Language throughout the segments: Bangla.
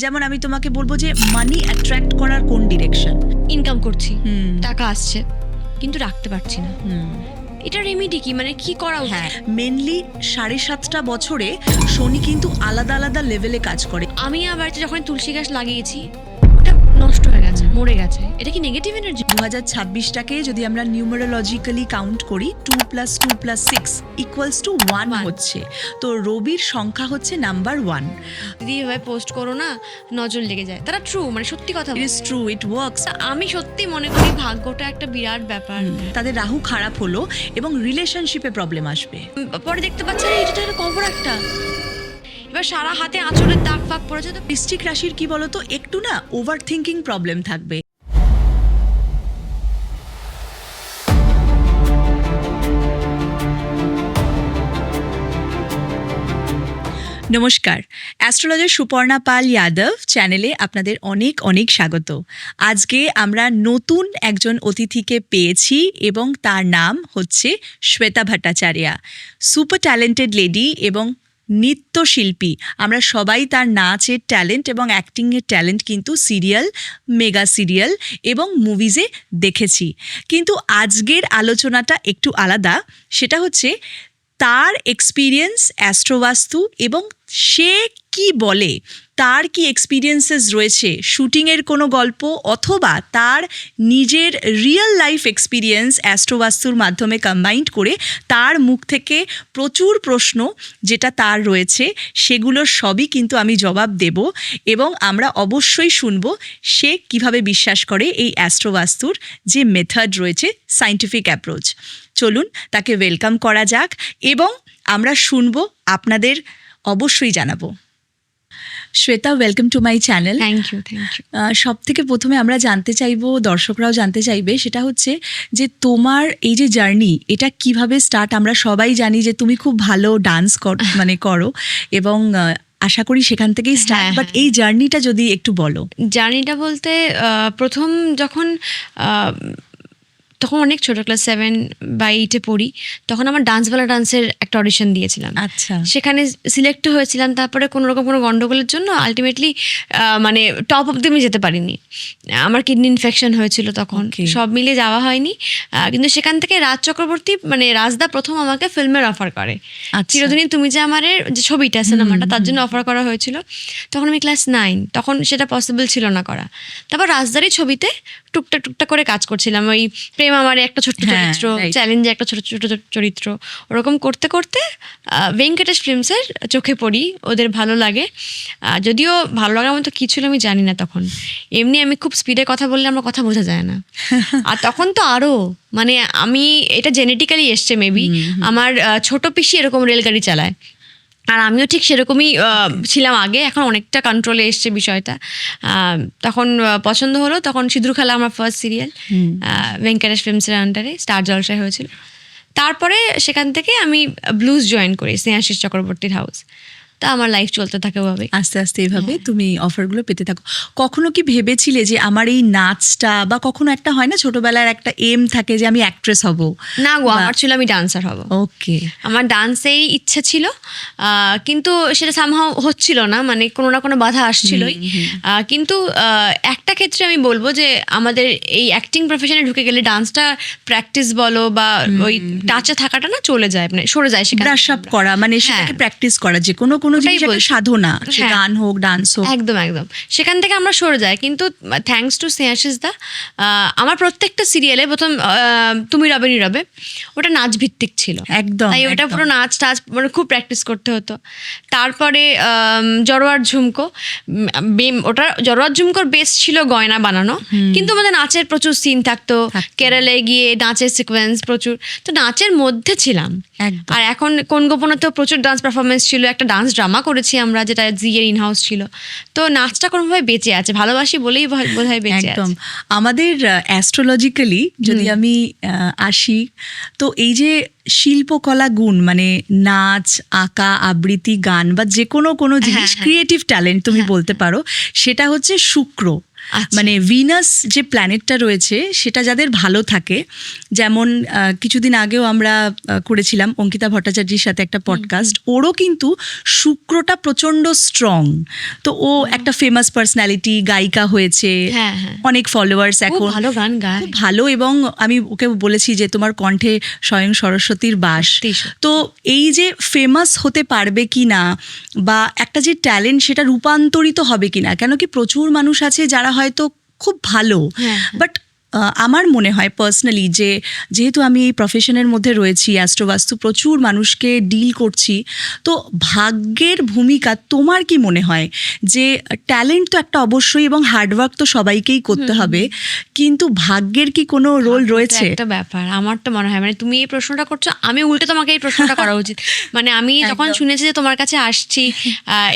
যেমন আমি তোমাকে বলবো যে মানি অ্যাট্রাক্ট করার কোন ডিরেকশন? ইনকাম করছি, টাকা আসছে, কিন্তু রাখতে পারছি না। এটা রেমেডি কি, মানে কি করা উচিত? হ্যাঁ, মেনলি 7.5 বছরে শনি কিন্তু আলাদা আলাদা লেভেলে কাজ করে। আমি আমার বাড়িতে যখন তুলসী গাছ লাগিয়েছি, ওটা নষ্ট হয়ে গেছে, মরে গেছে। এটা কি নেগেটিভ এনার্জি? 2026টাকে যদি আমরা নিউমেরোলজিক্যালি কাউন্ট করি 2 + 2 + 6 = 1 হচ্ছে। তো রবির সংখ্যা হচ্ছে নাম্বার 1। দিদি এভাবে পোস্ট করো না, নজর লেগে যায়। তারা ট্রু, মানে সত্যি কথা ইট বলে। Is true, it works. আমি সত্যি মনে করি ভাগ্যটা একটা বিরাট ব্যাপার। তাদের রাহু খারাপ হলো এবং রিলেশনশিপে প্রবলেম আসবে। পরে দেখতে পাচ্ছি আরে এটা তো একটা কবর একটা। এবার সারা হাতে আঁচড়ের দাগ ফাগ পড়েছে। তো বৃশ্চিক রাশির কি বলতো, একটু না ওভার থিঙ্কিং প্রবলেম থাকবে। নমস্কার, অ্যাস্ট্রোলজার সুপর্ণা পাল যাদব চ্যানেলে আপনাদের অনেক অনেক স্বাগত। আজকে আমরা নতুন একজন অতিথিকে পেয়েছি এবং তার নাম হচ্ছে Shweta Bhattacharya. Super talented lady এবং নৃত্যশিল্পী। আমরা সবাই তার নাচের ট্যালেন্ট এবং অ্যাক্টিংয়ের ট্যালেন্ট কিন্তু সিরিয়াল, মেগা সিরিয়াল এবং মুভিজে দেখেছি। কিন্তু আজকের আলোচনাটা একটু আলাদা। সেটা হচ্ছে তার এক্সপিরিয়েন্স অ্যাস্ট্রোবাস্তু এবং সে কি বলে, তার কি এক্সপিরিয়েন্সেস রয়েছে, শুটিংয়ের কোনো গল্প অথবা তার নিজের রিয়েল লাইফ এক্সপিরিয়েন্স অ্যাস্ট্রোবাস্তুর মাধ্যমে কম্বাইন্ড করে তার মুখ থেকে প্রচুর প্রশ্ন যেটা তার রয়েছে সেগুলোর সবই কিন্তু আমি জবাব দেব এবং আমরা অবশ্যই শুনব সে কিভাবে বিশ্বাস করে এই অ্যাস্ট্রোবাস্তুর যে মেথড রয়েছে, সায়েন্টিফিক অ্যাপ্রোচ। চলুন তাকে ওয়েলকাম করা যাক এবং আমরা শুনব, আপনাদের অবশ্যই জানাবো। Shweta, welcome to my channel. Thank you. সব থেকে প্রথমে আমরা জানতে চাইবো, দর্শকরাও জানতে চাইবে, সেটা হচ্ছে যে তোমার এই যে জার্নি, এটা কিভাবে স্টার্ট? আমরা সবাই জানি যে তুমি খুব ভালো ডান্স করো এবং আশা করি সেখান থেকেই স্টার্ট, বাট এই জার্নিটা যদি একটু বলো। জার্নিটা বলতে প্রথম যখন তখন অনেক ছোট, ক্লাস 7 বা 8-এ পড়ি, তখন আমার ডান্সের একটা অডিশন দিয়েছিলাম। আচ্ছা। সেখানে সিলেক্ট হয়েছিলাম। তারপরে কোনো রকম কোনো গন্ডগোলের জন্য আলটিমেটলি মানে টপ অব্দি আমি যেতে পারিনি। আমার কিডনি ইনফেকশন হয়েছিল তখন। সব মিলিয়ে যাওয়া হয়নি। কিন্তু সেখান থেকে রাজ চক্রবর্তী, মানে রাজদা প্রথম আমাকে ফিল্মের অফার করে। চিরদিনই তুমি যে আমারের যে ছবিটা, সিনেমাটা, তার জন্য অফার করা হয়েছিল। তখন আমি ক্লাস 9, তখন সেটা পসিবল ছিল না করা। তারপর রাজদারই ছবিতে টুকটাক করে কাজ করছিলাম। ওই প্রেম আমারে একটা ছোট্ট চরিত্র, চ্যালেঞ্জে একটা ছোট চরিত্র, ওরকম করতে করতে ভেঙ্কটেশ ফিল্মসের চোখে পড়ি। ওদের ভালো লাগে, যদিও ভালো লাগার মতো কি ছিল আমি জানি না তখন। এমনি আমি খুব স্পিডে কথা বললে আমার কথা বোঝা যায় না। আর তখন তো আরও, মানে আমি এটা জেনেটিক্যালি এসছে মেবি। আমার ছোট পিসি এরকম রেলগাড়ি চালায়, আর আমিও ঠিক সেরকমই ছিলাম আগে। এখন অনেকটা কন্ট্রোলে এসছে বিষয়টা। তখন পছন্দ হলো, তখন সিঁদুর খেলা আমার ফার্স্ট সিরিয়াল ভেঙ্কটেশ ফিল্মসের আন্ডারে স্টার জলসায় হয়েছিল। তারপরে সেখান থেকে আমি ব্লুজ জয়েন করি, স্নেহাশিস চক্রবর্তীর হাউস। তা আমার লাইফ চলতে থাকে ওভাবে, আস্তে আস্তে এইভাবে তুমি অফারগুলো পেতে থাকো। কখনো কি ভেবেছিলে যে আমার এই নাচটা, বা কখনো একটা হয় না ছোটবেলার একটা এম থাকে যে আমি অ্যাক্ট্রেস হব? না গো, আমার ছিল আমি ডান্সার হব। ওকে, আমার ডান্সেই ইচ্ছা ছিল, কিন্তু সেটা সামহাও হচ্ছিল না, মানে কোনো না কোনো বাধা আসছিলই। কিন্তু একটা ক্ষেত্রে আমি বলবো যে আমাদের এই অ্যাক্টিং প্রফেশনে ঢুকে গেলে ডান্সটা প্র্যাকটিস বলো বা ওই টাচে থাকাটা না চলে যায়, মানে সরে যায় সেখানে। ব্রাশ আপ করা, মানে সেটাকে প্র্যাকটিস করা, যে কোনো জিনিস একটা সাধনা, গান হোক, ডান্স হোক। একদম সেখান থেকে আমরা সরে যাই। কিন্তু থ্যাঙ্কস টু স্নেহাশিস দা, আমার প্রত্যেকটা সিরিয়ালে প্রথম তুমি রবে নীরবে ওটা নাচ ভিত্তিক ছিল একদম, তাই ওটা পুরো নাচ টাচ মানে খুব প্র্যাকটিস করতে হতো। তারপরে জড়োয়ার ঝুমকো, ওটা জড়োয়ার ঝুমকোর বেস ছিল গয়না বানানো, কিন্তু আমাদের নাচের প্রচুর সিন থাকতো। কেরালায় গিয়ে নাচের সিকোয়েন্স প্রচুর, তো নাচের মধ্যে ছিলাম। আর এখন কোন গোপনেতেও প্রচুর ডান্স পারফরমেন্স ছিল, একটা ডান্স ড্রামা করেছি আমরা, যেটা জিয়ের ইনহাউস ছিল। তো নাচটা কোনোভাবে বেঁচে আছে, ভালোবাসি বলেই বোধহয় বেঁচে আছে। আমাদের অ্যাস্ট্রোলজিক্যালি যদি আমি আসি, তো এই যে শিল্পকলা গুণ, মানে নাচ, আঁকা, আবৃত্তি, গান বা যে কোনো জিনিস, ক্রিয়েটিভ ট্যালেন্ট তুমি বলতে পারো, সেটা হচ্ছে শুক্র। আচ্ছা। মানে ভিনাস যে প্ল্যানেটটা রয়েছে সেটা যাদের ভালো থাকে, যেমন কিছুদিন আগেও আমরা করেছিলাম অঙ্কিতা ভট্টাচার্যের সাথে একটা পডকাস্ট, ওরও কিন্তু শুক্রটা প্রচণ্ড স্ট্রং, তো ও একটা ফেমাস পার্সোনালিটি, গায়িকা হয়েছে, হ্যাঁ, হ্যাঁ। অনেক ফলোয়ার্স খুব এখন, ভালো গান গায়। খুব ভালো, এবং আমি ওকে বলেছি যে তোমার কণ্ঠে স্বয়ং সরস্বতীর বাস। সত্যি, সত্যি। তো এই যে ফেমাস হতে পারবে কি না, বা একটা যে ট্যালেন্ট সেটা রূপান্তরিত হবে কি না, কেন কি প্রচুর মানুষ আছে যারা হয়তো খুব ভালো, হ্যাঁ, বাট আমার মনে হয় পার্সোনালি যে যেহেতু আমি এই প্রফেশনের মধ্যে রয়েছি, অ্যাস্ট্রোবাস্তু প্রচুর মানুষকে ডিল করছি, তো ভাগ্যের ভূমিকা তোমার কি মনে হয়? যে ট্যালেন্ট তো একটা অবশ্যই, এবং হার্ডওয়ার্ক তো সবাইকেই করতে হবে, কিন্তু ভাগ্যের কি কোনো রোল রয়েছে? একটা ব্যাপার আমার তো মনে হয়, মানে তুমি এই প্রশ্নটা করছো, আমি উল্টে তোমাকে এই প্রশ্নটা করা উচিত। মানে আমি যখন একদম। শুনেছি যে তোমার কাছে আসছি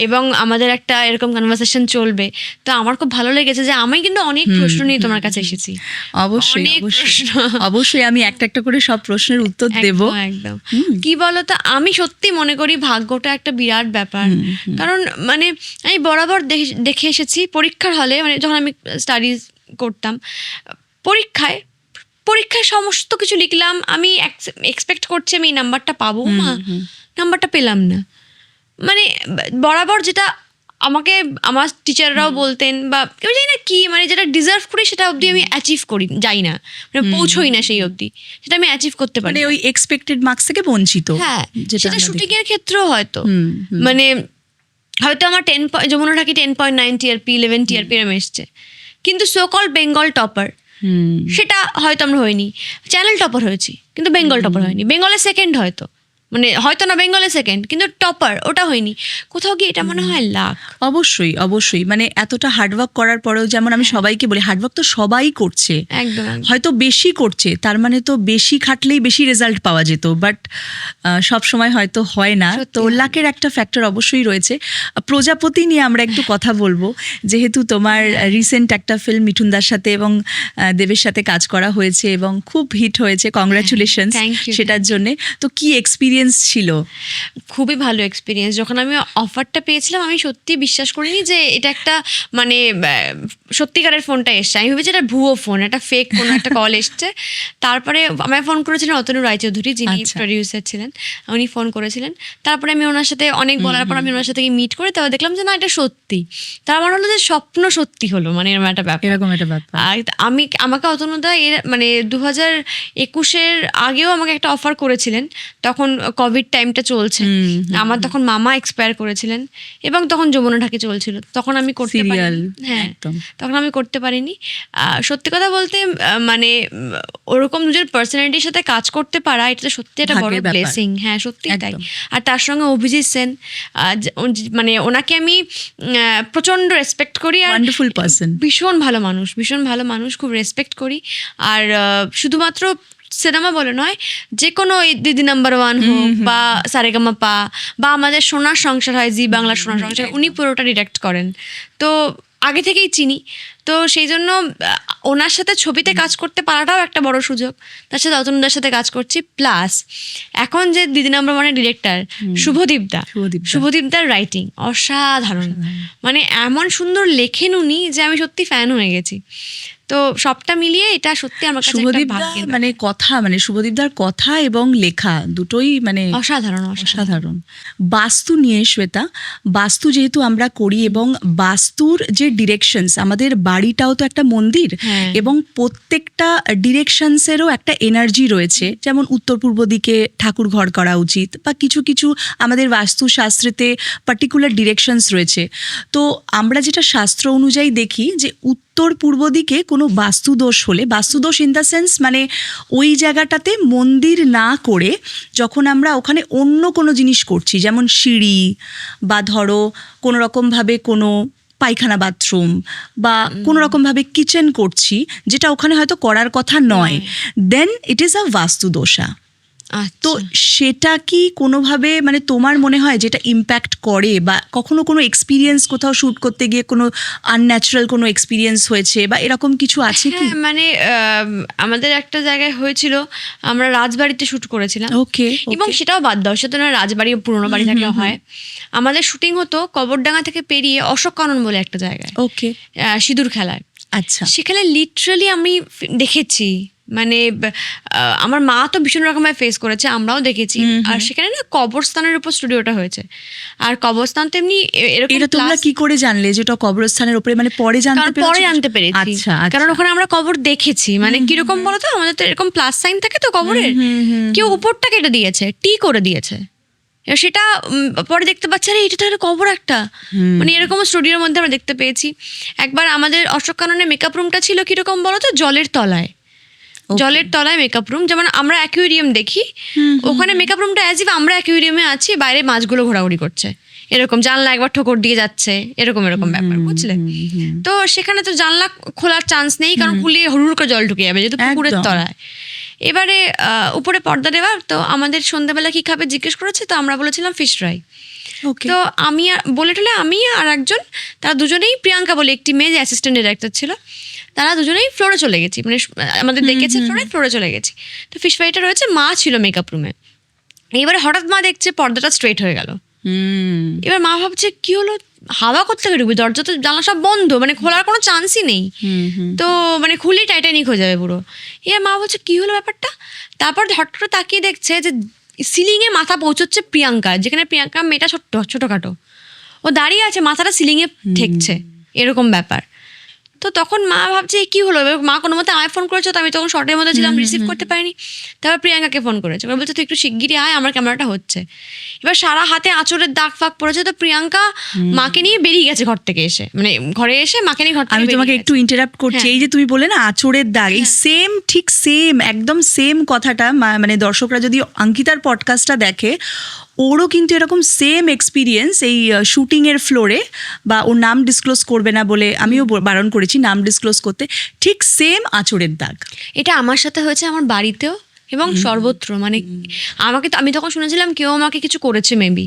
এবং আমাদের একটা এরকম কনভারসেশন চলবে, তো আমার খুব ভালো লেগেছে যে আমি কিন্তু অনেক প্রশ্ন নিয়ে তোমার কাছে এসেছি। অবশ্যই অনেক অবশ্যই প্রশ্ন। অবশ্যই আমি একটা একটা করে সব প্রশ্নের উত্তর দেব। একদম, একদম। কি বলতো, আমি সত্যি মনে করি ভাগ্যটা একটা বিরাট ব্যাপার। কারণ মানে আমি বরাবর দেখে এসেছি পরীক্ষার হলে, মানে যখন আমি স্টাডিজ করতাম, পরীক্ষায় সমস্ত কিছু লিখলাম, আমি এক্সপেক্ট করছি আমি এই নাম্বারটা পাবো, নাম্বারটা পেলাম না। মানে বরাবর যেটা আমাকে আমার টিচাররাও বলতেন, বা কেউ জানি না কি, মানে যেটা ডিজার্ভ করি সেটা অবধি আমি অ্যাচিভ করি যাই না, মানে পৌঁছোই না সেই অবধি, সেটা আমি অ্যাচিভ করতে পারি মানে না। ওই এক্সপেক্টেড মার্কস থেকে বঞ্চিত। হ্যাঁ, যেটা সেটা আমরা শুটিং দেখি। এর ক্ষেত্রেও হয়তো মানে হয়তো আমার যমুনা ঢাকি 10.9 টিআরপি 11 টিআরপি এরম এসছে, কিন্তু সো কল বেঙ্গল টপার সেটা হয়তো আমরা হইনি। চ্যানেল টপার হয়েছি কিন্তু বেঙ্গল টপার হয়নি, বেঙ্গলের সেকেন্ড হয়তো, মানে হয়তো না বেঙ্গলের সেকেন্ড, কিন্তু টপার ওটা হয়নি। কোথাও গিয়ে এটা মনে হয় লাক। অবশ্যই অবশ্যই, মানে এতটা হার্ডওয়ার্ক করার পরেও, যেমন আমি সবাইকে বলি হার্ডওয়ার্ক তো সবাই করছে, একদম, হয়তো বেশি করছে, তার মানে তো বেশি খাটলেই বেশি রেজাল্ট পাওয়া যেত, বাট সব সময় হয়তো হয় না। তো লাকের একটা ফ্যাক্টর অবশ্যই রয়েছে। প্রজাপতি নিয়ে আমরা একটু কথা বলবো, যেহেতু তোমার রিসেন্ট একটা ফিল্ম মিঠুনদার সাথে এবং দেবের সাথে কাজ করা হয়েছে এবং খুব হিট হয়েছে, কংগ্রাচুলেশনস Thank you, সেটার জন্যে। তো কি এক্সপিরিয়েন্স ছিল? খুবই ভালো এক্সপিরিয়েন্স। যখন আমি অফারটা পেয়েছিলাম, আমি সত্যি বিশ্বাস করিনি যে এটা একটা মানে সত্যিকারের ফোনটা এসছে। আমি ভেবেছি এটা ভুয়ো ফোন, একটা ফেক কোনো একটা কল এসছে। তারপরে আমায় ফোন করেছিলেন অতনু রায়চৌধুরী, যিনি প্রডিউসার ছিলেন, উনি ফোন করেছিলেন। তারপরে আমি ওনার সাথে অনেক বলার পর আমি ওনার সাথে মিট করে তারপর দেখলাম যে না, এটা সত্যি। তার মনে হলো যে স্বপ্ন সত্যি হলো, মানে এরকম একটা ব্যাপার, এরকম একটা ব্যাপার। আর আমাকে অতনুদা মানে 2021-এর আগেও আমাকে একটা অফার করেছিলেন, তখন কোভিড টাইমটা চলছে, আমার তখন মামা এক্সপায়ার করেছিলেন এবং তখন যমুনা ঢাকি চলছিল, তখন আমি করতে পারিনি। হ্যাঁ, তখন আমি করতে পারিনি। সত্যি কথা বলতে মানে ওরকম নিজের পার্সোনালিটির সাথে কাজ করতে পারা, এটা তো সত্যি একটা বড় ব্লেসিং। হ্যাঁ, সত্যি তাই। আর তার সঙ্গে অভিজিৎ সেন, মানে ওনাকে আমি প্রচন্ড রেসপেক্ট করি, আর ওয়ান্ডারফুল পারসন, ভীষণ ভালো মানুষ, খুব রেসপেক্ট করি। আর শুধুমাত্র সিনেমা বলে নয়, যে কোনো দিদি নাম্বার 1 হোক বা সারেগামাপা বা আমাদের সোনার সংসার হয়, জি বাংলা সোনার সংসার, উনি পুরোটা ডিরেক্ট করেন, তো আগে থেকেই চিনি। তো সেই জন্য ওনার সাথে ছবিতে কাজ করতে পারাটাও একটা বড় সুযোগ। তার সাথে অতনুদার সাথে কাজ করছি, প্লাস এখন যে দিদি নাম্বার 1-এর ডিরেক্টর শুভদীপদার রাইটিং অসাধারণ, মানে এমন সুন্দর লেখেন উনি যে আমি সত্যি ফ্যান হয়ে গেছি। তো সবটা মিলিয়ে এটা সত্যি আমার কাছে একটা ভাগ্যের, মানে কথা, মানে শুভদীপদার কথা এবং লেখা দুটোই মানে অসাধারণ। বাস্তু নিয়ে শ্বেতা, বাস্তু যেহেতু আমরা করি এবং বাস্তুর যে ডিরেকশনস, আমাদের বাড়িটাও তো একটা মন্দির, এবং প্রত্যেকটা ডিরেকশনসেরও একটা এনার্জি রয়েছে, যেমন উত্তর পূর্ব দিকে ঠাকুর ঘর করা উচিত, বা কিছু কিছু আমাদের বাস্তুশাস্ত্রেতে পার্টিকুলার ডিরেকশনস রয়েছে। তো আমরা যেটা শাস্ত্র অনুযায়ী দেখি যে উত্তর পূর্ব দিকে কোনো বাস্তুদোষ হলে, বাস্তুদোষ ইন দ্য সেন্স মানে ওই জায়গাটাতে মন্দির না করে যখন আমরা ওখানে অন্য কোনো জিনিস করছি, যেমন সিঁড়ি বা ধরো কোনো রকমভাবে কোনো পায়খানা বাথরুম বা কোনো রকমভাবে কিচেন করছি, যেটা ওখানে হয়তো করার কথা নয়, দেন ইট ইজ আ বাস্তুদোষা। তো সেটা কি কোনোভাবে মানে তোমার মনে হয় যেটা ইম্প্যাক্ট করে, বা কখনো কোনো এক্সপিরিয়েন্স কোথাও শ্যুট করতে গিয়ে কোনো আনন্যাচারাল কোনো এক্সপিরিয়েন্স হয়েছে বা এরকম কিছু আছে কি? মানে আমাদের একটা জায়গায় হয়েছিল, আমরা রাজবাড়িতে শ্যুট করেছিলাম, এবং সেটাও বাদ দাও, সেটা না রাজবাড়ি পুরোনো বাড়ি থাকলে হয়। আমাদের শুটিং হতো কবরডাঙ্গা থেকে পেরিয়ে অশোক কানন বলে একটা জায়গায়, সিঁদুর খেলায়। আচ্ছা সেখানে লিটারালি আমি দেখেছি, মানে আমার মা তো ভীষণ রকমের ফেস করেছে, আমরাও দেখেছি। আর সেখানে না কবরস্থানের উপর স্টুডিওটা হয়েছে, আর কবরস্থান তো এমনি এরকম। এটা তোমরা কি করে জানলে যেটা কবরস্থানের উপরে, মানে পরে জানতে পেরেছো? পরে জানতে পেরেছি, আচ্ছা, কারণ ওখানে আমরা কবর দেখেছি। মানে কিরকম বলতো, আমাদের তো এরকম প্লাস সাইন থাকে তো কবরের, কেউ উপরটা কেটে দিয়েছে, টি করে দিয়েছে, সেটা পরে দেখতে পাচ্ছি আরে এটা তো একটা কবর একটা। মানে এরকম স্টুডিওর মধ্যে আমরা দেখতে পেয়েছি। একবার আমাদের অশোক কাননের মেকআপ রুমটা ছিল কিরকম বলতো, জলের তলায়। জলের তলায় মেকআপ রুম, যেমন আমরা অ্যাকুয়ারিয়াম দেখি, ওখানে মেকআপ রুমটা অ্যাজ ইফ আমরা অ্যাকুয়ারিয়ামে আছি, বাইরে মাছগুলো ঘোরাঘুরি করছে, এরকম জানলা একবার ঠোকর দিয়ে যাচ্ছে, এরকম এরকম ব্যাপার, বুঝলে? তো সেখানে তো জানলা খোলার চান্স নেই, কারণ খুলে হুড় করে জল ঢুকে যাবে, যেহেতু পুকুরের তলায়। এবারে উপরে পর্দা দেওয়া, তো আমাদের সন্ধ্যাবেলা কি খাবে জিজ্ঞেস করেছে, তো আমরা বলেছিলাম ফিশ ফ্রাই। তো আমি বলে টলে আমি আর একজন, তারা দুজনেই, প্রিয়াঙ্কা বলে একটি মেয়ে যে অ্যাসিস্ট্যান্ট ডিরেক্টর ছিল, তারা দুজনেই ফ্লোরে চলে গেছি, মানে আমাদের দেখেছে ফ্লোরে চলে গেছি। তো ফিশ ফ্রাইটা রয়েছে, মা ছিল মেকআপ রুমে। এবারে হঠাৎ মা দেখছে পর্দাটা স্ট্রেট হয়ে গেল। এবার মা ভাবছে কি হলো, হাওয়া করতে ঢুকবে, দরজা তো জানলা সব বন্ধ, মানে খোলার কোনো চান্সই নেই, তো মানে খুলেই টাইটানিক হয়ে যাবে পুরো। এবার মা বলছে কি হলো ব্যাপারটা। তারপর হঠাৎ করে তাকিয়ে দেখছে যে সিলিংয়ে মাথা পৌঁছচ্ছে প্রিয়াঙ্কা, যেখানে প্রিয়াঙ্কা মেয়েটা ছোটখাটো, ও দাঁড়িয়ে আছে, মাথাটা সিলিংয়ে ঠেকছে, এরকম ব্যাপার। তো তখন মা ভাবছে কি হলো, মা কোনো মতে আমায় ফোন করেছে, তো আমি তখন শর্টের মধ্যে ছিলাম, রিসিভ করতে পারিনি। তারপর প্রিয়াঙ্কাকে ফোন করেছে, এবার বলছে তুই একটু শিগগিরই আয়, আমার ক্যামেরাটা হচ্ছে। এবার সারা হাতে আঁচড়ের দাগ ফাগ পড়েছে, তো প্রিয়াঙ্কা মাকে নিয়ে বেরিয়ে গেছে ঘর থেকে এসে, মানে ঘরে এসে মাকে নিয়ে ঘর থেকে। আমি তোমাকে একটু ইন্টারাপ্ট করছি, এই যে তুমি বলে না আঁচড়ের দাগ, এই সেম, ঠিক সেম, একদম সেম কথাটা, মানে দর্শকরা যদি অঙ্কিতার পডকাস্টটা দেখে, ওরও কিন্তু এরকম সেম এক্সপিরিয়েন্স এই শুটিংয়ের ফ্লোরে, বা ওর নাম ডিসক্লোজ করবে না বলে আমিও বারণ করেছি নাম ডিসক্লোজ করতে, ঠিক সেম আঁচড়ের দাগ। এটা আমার সাথে হয়েছে আমার বাড়িতেও এবং সর্বত্র। মানে আমাকে তো, আমি তখন শুনেছিলাম কেউ আমাকে কিছু করেছে মেবি,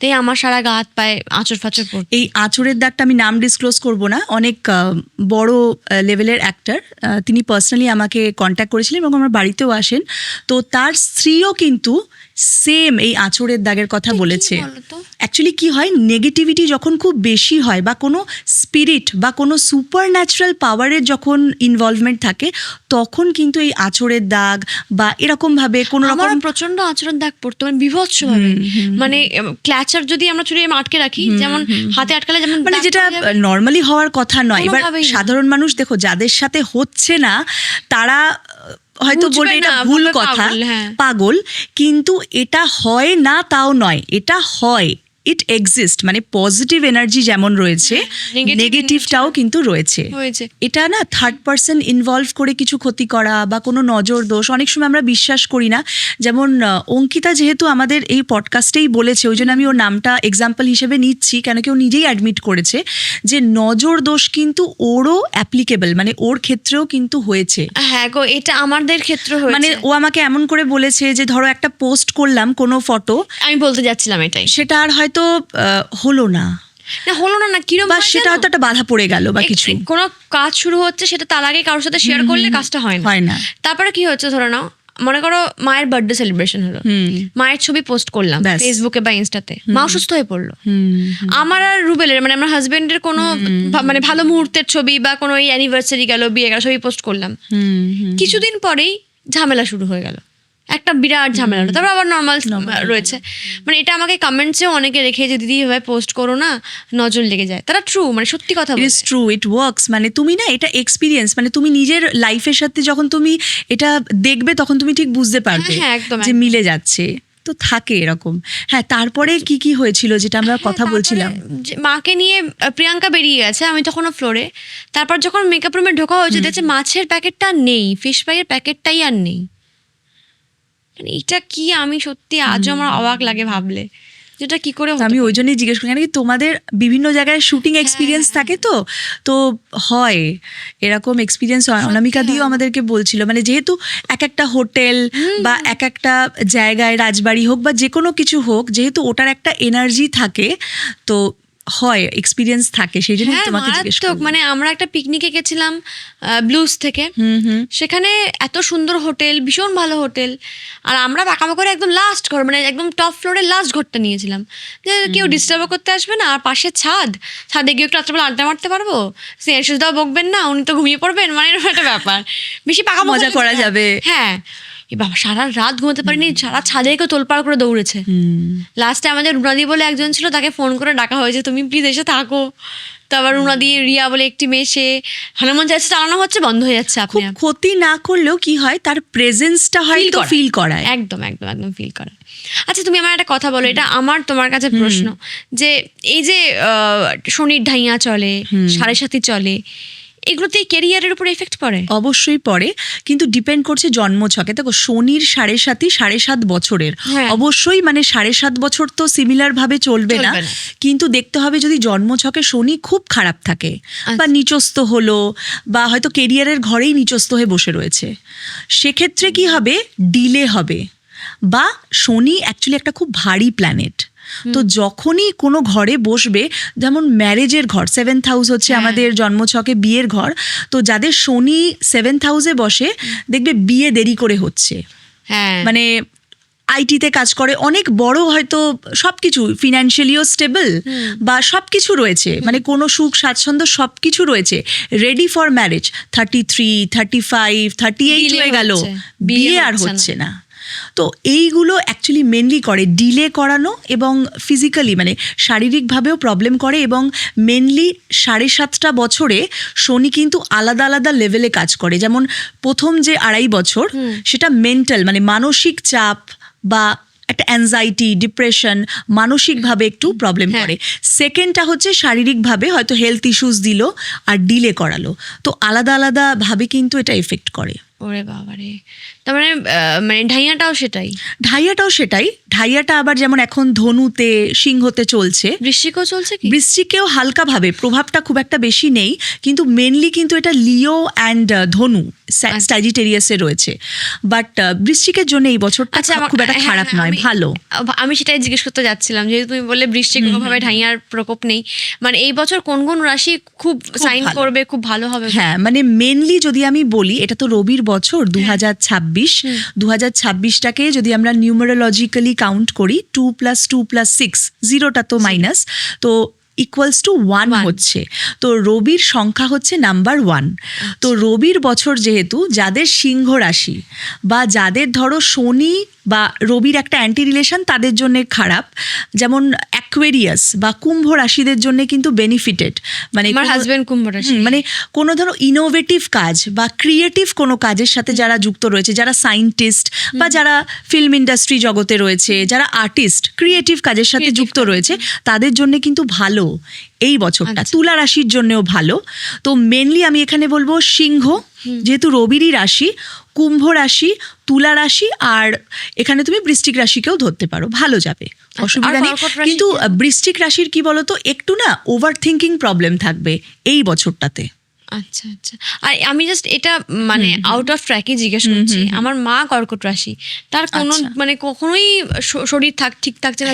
তাই আমার সারা গা হাত পায়ে আঁচড় ফাঁচড় পড়তো। এই আঁচড়ের দাগটা আমি নাম ডিসক্লোজ করব না, অনেক বড় লেভেলের অ্যাক্টর, তিনি পার্সোনালি আমাকে কন্ট্যাক্ট করেছিলেন এবং আমার বাড়িতেও আসেন। তো তার স্ত্রীও কিন্তু সেম এই আঁচড়ের দাগের কথা বলেছে। অ্যাকচুয়ালি কি হয়, নেগেটিভিটি যখন খুব বেশি হয়, বা কোনো স্পিরিট বা কোনো সুপার ন্যাচারাল পাওয়ারের যখন ইনভলভমেন্ট থাকে, তখন কিন্তু এই আঁচড়ের দাগ বা এরকমভাবে কোনো রকম প্রচন্ড আঁচড়ের দাগ পড়তো, মানে বিভৎসভাবে, মানে ক্ল্যাচার যদি আমরা ছুরি আটকে রাখি, যেমন হাতে আটকালে যেমন, মানে যেটা নর্মালি হওয়ার কথা নয়। এবার সাধারণ মানুষ দেখো, যাদের সাথে হচ্ছে না তারা হয়তো বলবে এটা ভুল কথা, পাগল, কিন্তু এটা হয় না তাও নয়, এটা হয়, ইট এক্সিস্ট। মানে পজিটিভ এনার্জি যেমন রয়েছে, নেগেটিভটাও কিন্তু রয়েছে। এটা না থার্ড পার্সন ইনভলভ করে কিছু ক্ষতি করা বা কোনো নজর দোষ অনেক সময় আমরা বিশ্বাস করি না। যেমন অঙ্কিতা যেহেতু আমাদের এই পডকাস্টেই বলেছে, ওই জন্য আমি ওর নামটা এক্সাম্পল হিসেবে নিচ্ছি, কেন কি ও নিজেই অ্যাডমিট করেছে যে নজর দোষ কিন্তু ওরও অ্যাপ্লিকেবল, মানে ওর ক্ষেত্রেও কিন্তু হয়েছে। হ্যাঁ গো, এটা আমাদের ক্ষেত্রে হয়েছে। মানে ও আমাকে এমন করে বলেছে যে ধরো একটা পোস্ট করলাম কোনো ফটো, আমি বলতে যাচ্ছিলাম এটাই, সেটা আর হয়তো হলো না, কিরকম, বা সেটা হয়তো একটা বাধা পড়ে গেল, বা কিছু কোনো কাজ শুরু হচ্ছে, সেটা তার আগে কারোর সাথে শেয়ার করলে কাজটা হয় না। তারপরে কি হচ্ছে, ধরো নাও, মনে করো মায়ের বার্থডে সেলিব্রেশন হলো, মায়ের ছবি পোস্ট করলাম ফেসবুকে বা ইনস্টাতে, মা অসুস্থ হয়ে পড়লো। আমার আর রুবেলের, মানে আমার হাজবেন্ডের কোনো মানে ভালো মুহূর্তের ছবি বা কোনো অ্যানিভার্সারি গেল, বিয়ে গেল, ছবি পোস্ট করলাম, কিছুদিন পরেই ঝামেলা শুরু হয়ে গেল, একটা বিরাট ঝামেলা। তারপর আবার নর্মাল রয়েছে। মানে এটা আমাকে কমেন্টসেও অনেকে রেখে যে দিদি এভাবে পোস্ট করো না, নজর লেগে যায়। তারা ট্রু, মানে সত্যি কথা বলে, ইটস ট্রু, ইট ওয়ার্কস। মানে তুমি না এটা এক্সপিরিয়েন্স, মানে তুমি নিজের লাইফের সাথে যখন তুমি এটা দেখবে, তখন তুমি ঠিক বুঝতে পারবে যে মিলে যাচ্ছে। তো থাকে এরকম। হ্যাঁ, তারপরে কি কি হয়েছিল যেটা আমরা কথা বলছিলাম? মাকে নিয়ে প্রিয়াঙ্কা বেরিয়ে গেছে, আমি তখনও ফ্লোরে। তারপর যখন মেকআপ রুমে ঢোকা হয়েছে, দেখছে মাছের প্যাকেটটা নেই, ফিশ ফ্রাইয়ের প্যাকেটটাই আর নেই। এটা কি, আমি সত্যি আজও আমার অবাক লাগে ভাবলে, যেটা কি করে। আমি ওই জন্যই জিজ্ঞেস করি, কেন কি তোমাদের বিভিন্ন জায়গায় শুটিং এক্সপিরিয়েন্স থাকে, তো হয় এরকম এক্সপিরিয়েন্স হয়। অনামিকা দিও আমাদেরকে বলছিল, মানে যেহেতু এক একটা হোটেল বা এক একটা জায়গায়, রাজবাড়ি হোক বা যে কোনো কিছু হোক, যেহেতু ওটার একটা এনার্জি থাকে, তো হয়, এক্সপিরিয়েন্স থাকে, সেই জন্য হ্যাঁ তোমাকে জিজ্ঞেস মারাত্মক। করলাম। মানে আমরা একটা পিকনিকে গেছিলাম ব্লুজ থেকে, সেখানে এত সুন্দর হোটেল, ভীষণ ভালো হোটেল, আর আমরা পাকামো করে একদম লাস্ট ঘর, মানে একদম টপ ফ্লোরের লাস্ট ঘরটা নিয়েছিলাম, যে কেউ ডিস্টার্ব করতে আসবে না, আর পাশে ছাদে গিয়ে একটু রাত্রেবেলা আড্ডা মারতে পারবো, সে সুবিধাও বকবেন না, উনি তো ঘুমিয়ে পড়বেন, মানে এরকম একটা ব্যাপার, বেশি পাকামো মজা করা যাবে। হ্যাঁ, এ বাবা সারা রাত ঘুমোতে পারিনি, সারা ছাদে কেউ তোলপাড় করে দৌড়েছে। লাস্টে আমাদের রুনাদি বলে একজন ছিল, তাকে ফোন করে ডাকা হয়েছে, তুমি প্লিজ এসে থাকো। তারপর রুনাদি, রিয়া বলে একটি মেয়ে, সে হনুমান চাইছে চালানো হচ্ছে, বন্ধ হয়ে যাচ্ছে, আপনি খুব ক্ষতি না করলেও কি হয়, তার প্রেজেন্সটা হয়তো ফিল করায়। একদম একদম একদম ফিল করায়। আচ্ছা তুমি আমার একটা কথা বলো, এটা আমার তোমার কাছে প্রশ্ন, যে এই যে শনির ঢাইয়া চলে, সাড়ে সাথী চলে, এগুলোতে ক্যারিয়ারের উপর এফেক্ট পড়ে? অবশ্যই পড়ে, কিন্তু ডিপেন্ড করছে জন্মছকে। দেখো শনির 7.5 বছরের, অবশ্যই মানে 7.5 বছর তো সিমিলার ভাবে চলবে না, কিন্তু দেখতে হবে যদি জন্মছকে শনি খুব খারাপ থাকে বা নিচস্থ হলো, বা হয়তো কেরিয়ারের ঘরেই নিচস্থ হয়ে বসে রয়েছে, সেক্ষেত্রে কি হবে, ডিলে হবে। বা শনি অ্যাকচুয়ালি একটা খুব ভারী প্ল্যানেট, তো যখনই কোনো ঘরে বসবে, যেমন ম্যারেজের ঘর, 7th হাউস হচ্ছে আমাদের জন্মছকে বিয়ের ঘর, তো যাদের শনি 7th হাউসে বসে, দেখবে বিয়ে দেরি করে হচ্ছে। মানে আইটিতে কাজ করে, অনেক বড় হয়তো সবকিছু ফিনান্সিয়ালিও স্টেবল বা সবকিছু রয়েছে, মানে কোনো সুখ স্বাচ্ছন্দ্য সবকিছু রয়েছে, রেডি ফর ম্যারেজ, 33, 35, 38 হয়ে গেল, বিয়ে আর হচ্ছে না। তো এইগুলো অ্যাকচুয়ালি মেনলি করে ডিলে করানো, এবং ফিজিক্যালি মানে শারীরিকভাবেও প্রবলেম করে, এবং মেনলি 7.5 বছরে শনি কিন্তু আলাদা আলাদা লেভেলে কাজ করে। যেমন প্রথম যে 2.5 বছর সেটা মেন্টাল, মানে মানসিক চাপ বা একটা অ্যাংজাইটি, ডিপ্রেশন, মানসিকভাবে একটু প্রবলেম করে। সেকেন্ডটা হচ্ছে শারীরিকভাবে হয়তো হেলথ ইস্যুস দিল আর ডিলে করালো, তো আলাদা আলাদা ভাবে কিন্তু এটা এফেক্ট করে। ওরে বাবারে, তার মানে মানে ঢাইয়াটাও সেটাই। ঢাইয়াটা আবার যেমন এখন ধনুতে, সিংহতে চলছে, বৃশ্চিকও চলছে, কি বৃশ্চিকেও হালকাভাবে, প্রভাবটা খুব একটা বেশি নেই, কিন্তু মেনলি কিন্তু এটা লিও অ্যান্ড ধনু স্যাজিটেরিয়াসে রয়েছে, বাট বৃশ্চিকের জন্য এই বছরটা খুব একটা খারাপ নয়, ভালো। আমি সেটাই জিজ্ঞেস করতে যাচ্ছিলাম, যেহেতু তুমি বললে বৃশ্চিক ভাবে ঢাইয়ার প্রকোপ নেই, মানে এই বছর কোন কোন রাশি খুব সাইন করবে, খুব ভালো হবে? হ্যাঁ, মানে মেনলি যদি আমি বলি, এটা তো রবির বছর 2026টাকে যদি আমরা নিউমারোলজিক্যালি কাউন্ট করি, 2 + 2 + 6, 0টা তো মাইনাস, তো ইকুয়ালস টু 1 হচ্ছে, তো রবির সংখ্যা হচ্ছে নাম্বার 1। তো রবির বছর যেহেতু, যাদের সিংহ রাশি বা যাদের ধরো শনি বা রবির একটা অ্যান্টি রিলেশন, তাদের জন্য খারাপ, যেমন অ্যাকুয়ারিয়াস বা কুম্ভ রাশিদের জন্য কিন্তু বেনিফিটেড, মানে আমার হাজবেন্ড কুম্ভ রাশি, মানে কোনো ধরো ইনোভেটিভ কাজ বা ক্রিয়েটিভ কোনো কাজের সাথে যারা যুক্ত রয়েছে, যারা সায়েন্টিস্ট বা যারা ফিল্ম ইন্ডাস্ট্রি জগতে রয়েছে, যারা আর্টিস্ট, ক্রিয়েটিভ কাজের সাথে যুক্ত রয়েছে, তাদের জন্য কিন্তু ভালো এই বছরটা। তুলা রাশির জন্যও ভালো। তো মেনলি আমি এখানে বলবো সিংহ, যেহেতু রবিরই রাশি, কুম্ভ রাশি, তুলা রাশি, আর এখানে তুমি বৃশ্চিক রাশিকেও ধরতে পারো, ভালো যাবে, অসুবিধা নেই। কিন্তু বৃশ্চিক রাশির কি বলতো, একটু না ওভার থিঙ্কিং প্রবলেম থাকবে এই বছরটাতে। আচ্ছা আচ্ছা। আর আমি জাস্ট এটা মানে আউট অফ ট্র্যাকে জিজ্ঞেস করছি, আমার মা কর্কট রাশি, তার কোনো মানে কখনোই শরীর ঠিক থাকছে না?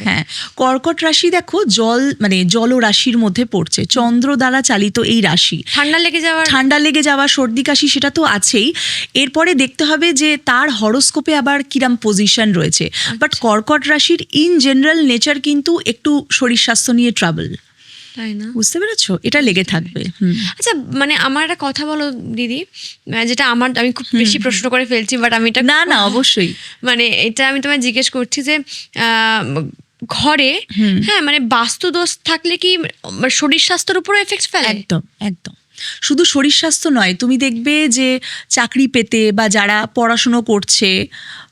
হ্যাঁ, কর্কট রাশি দেখো জল, মানে জল রাশির মধ্যে পড়ছে, চন্দ্র দ্বারা চালিত এই রাশি, ঠান্ডা লেগে যাওয়া, সর্দি কাশি সেটা তো আছেই। এরপরে দেখতে হবে যে তার হরোস্কোপে আবার কিরাম পজিশন রয়েছে, বাট কর্কট রাশির ইন জেনারেল নেচার কিন্তু একটু শরীর স্বাস্থ্য নিয়ে ট্রাবল, তাই না? বুঝতে পেরেছো? এটা লেগে থাকবে। আচ্ছা, মানে আমার একটা কথা বলো দিদি, যেটা আমি খুব বেশি প্রশ্ন করে ফেলছি, বাট আমি এটা না অবশ্যই, মানে এটা আমি তোমায় জিজ্ঞেস করছি যে ঘরে, হ্যাঁ, মানে বাস্তু দোষ থাকলে কি শরীর স্বাস্থ্যের উপর এফেক্ট ফেলে? একদম। শুধু শরীর স্বাস্থ্য নয়, তুমি দেখবে যে চাকরি পেতে বা যারা পড়াশুনো করছে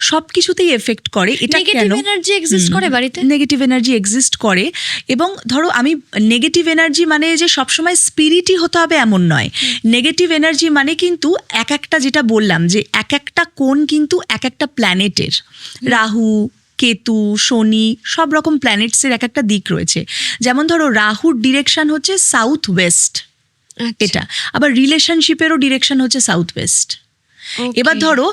সব কিছুতেই এফেক্ট করে। এটা কেন? এনার্জি এক্সিস্ট করে বাড়িতে, নেগেটিভ এনার্জি এক্সিস্ট করে, এবং ধরো আমি নেগেটিভ এনার্জি মানে যে সবসময় স্পিরিটই হতে হবে এমন নয়। নেগেটিভ এনার্জি মানে কিন্তু এক একটা, যেটা বললাম যে এক একটা কোণ কিন্তু এক একটা প্ল্যানেটের, রাহু, কেতু, শনি, সব রকম প্ল্যানেটসের এক একটা দিক রয়েছে। যেমন ধরো রাহুর ডিরেকশন হচ্ছে সাউথ ওয়েস্ট, এটা আবার রিলেশনশিপেরও ডিরেকশন হচ্ছে সাউথ ওয়েস্ট। Okay. এবার ধরো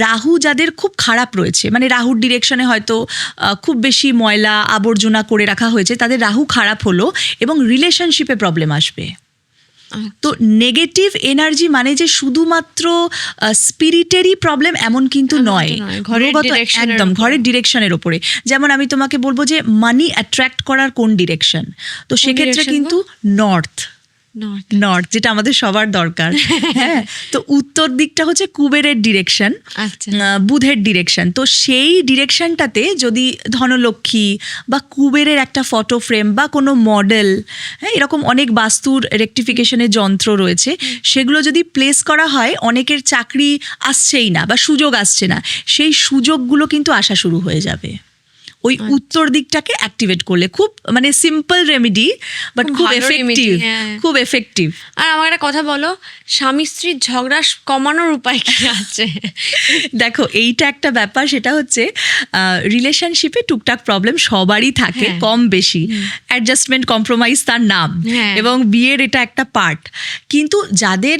রাহু যাদের খুব খারাপ রয়েছে, মানে রাহুর ডিরেকশনে হয়তো খুব বেশি ময়লা আবর্জনা করে রাখা হয়েছে, তাদের রাহু খারাপ হলো এবং রিলেশনশিপে প্রবলেম আসবে। তো নেগেটিভ এনার্জি মানে যে শুধুমাত্র স্পিরিটেরই প্রবলেম এমন কিন্তু নয়, ঘরের গ্রহগত direction-এর একদম উপরে। ঘরের ডিরেকশনের ওপরে। যেমন আমি তোমাকে বলবো যে মানি অ্যাট্রাক্ট করার কোন ডিরেকশন, তো সেক্ষেত্রে direction কিন্তু নর্থ, North. নর্থ যেটা আমাদের সবার দরকার। হ্যাঁ, তো উত্তর দিকটা হচ্ছে কুবেরের ডিরেকশন, আচ্ছা। বুধের ডিরেকশন। তো সেই ডিরেকশনটাতে যদি ধনলক্ষ্মী বা কুবেরের একটা ফটো ফ্রেম বা কোনো মডেল, হ্যাঁ এরকম অনেক বাস্তুর রেকটিফিকেশনের যন্ত্র রয়েছে, সেগুলো যদি প্লেস করা হয়, অনেকের চাকরি আসছেই না বা সুযোগ আসছে না, সেই সুযোগগুলো কিন্তু আসা শুরু হয়ে যাবে ওই উত্তর দিকটাকে অ্যাক্টিভেট করলে। খুব মানে সিম্পল রেমেডি, বাট খুব খুব ভালো এফেক্টিভ, remedy, হ্যাঁ। খুব এফেক্টিভ। আর আমার একটা কথা বলো, স্বামী স্ত্রীর ঝগড়া কমানোর উপায় কি আছে? দেখো এইটা একটা ব্যাপার, সেটা হচ্ছে রিলেশনশিপে টুকটাক প্রবলেম সবারই থাকে, হ্যাঁ। কম বেশি। অ্যাডজাস্টমেন্ট, কম্প্রোমাইজ তার নাম, হ্যাঁ। এবং বিয়ের এটা একটা পার্ট। কিন্তু যাদের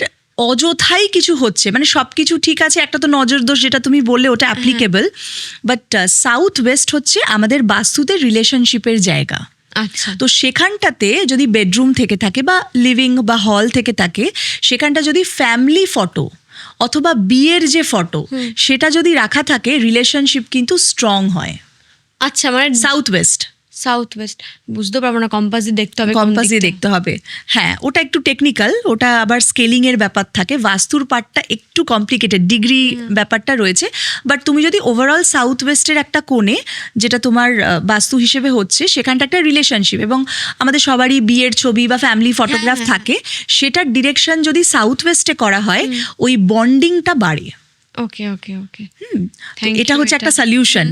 অযথাই কিছু হচ্ছে, মানে সব কিছু ঠিক আছে, একটা তো নজর দোষ যেটা তুমি বললে ওটা অ্যাপ্লিকেবল, বাট সাউথ ওয়েস্ট হচ্ছে আমাদের বাস্তুতে রিলেশনশিপের জায়গা। আচ্ছা। তো সেখানটাতে যদি বেডরুম থেকে থাকে বা লিভিং বা হল থেকে থাকে, সেখানটা যদি ফ্যামিলি ফটো অথবা বিয়ের যে ফটো সেটা যদি রাখা থাকে, রিলেশনশিপ কিন্তু স্ট্রং হয়। আচ্ছা, মানে সাউথ ওয়েস্ট, সাউথ ওয়েস্ট বুঝতে পারবো না, কম্পাস দিয়ে দেখতে হবে, কোন কম্পাস দিয়ে দিকটা। দেখতে হবে। হ্যাঁ, ওটা একটু টেকনিক্যাল, ওটা আবার স্কেলিং এর ব্যাপার থাকে, বাস্তুর পার্টটা একটু কমপ্লিকেটেড, ডিগ্রি ব্যাপারটা রয়েছে। বাট তুমি যদি ওভারঅল সাউথ ওয়েস্টের একটা কোণে, যেটা তোমার বাস্তু হিসেবে হচ্ছে, সেখানটা একটা রিলেশনশিপ এবং আমাদের সবারই বিয়ের ছবি বা ফ্যামিলি ফটোগ্রাফ থাকে, সেটার ডিরেকশন যদি সাউথ ওয়েস্টে করা হয়, ওই বন্ডিংটা বাড়ে। ওকে ওকে ওকে, তো এটা হচ্ছে একটা সলিউশন,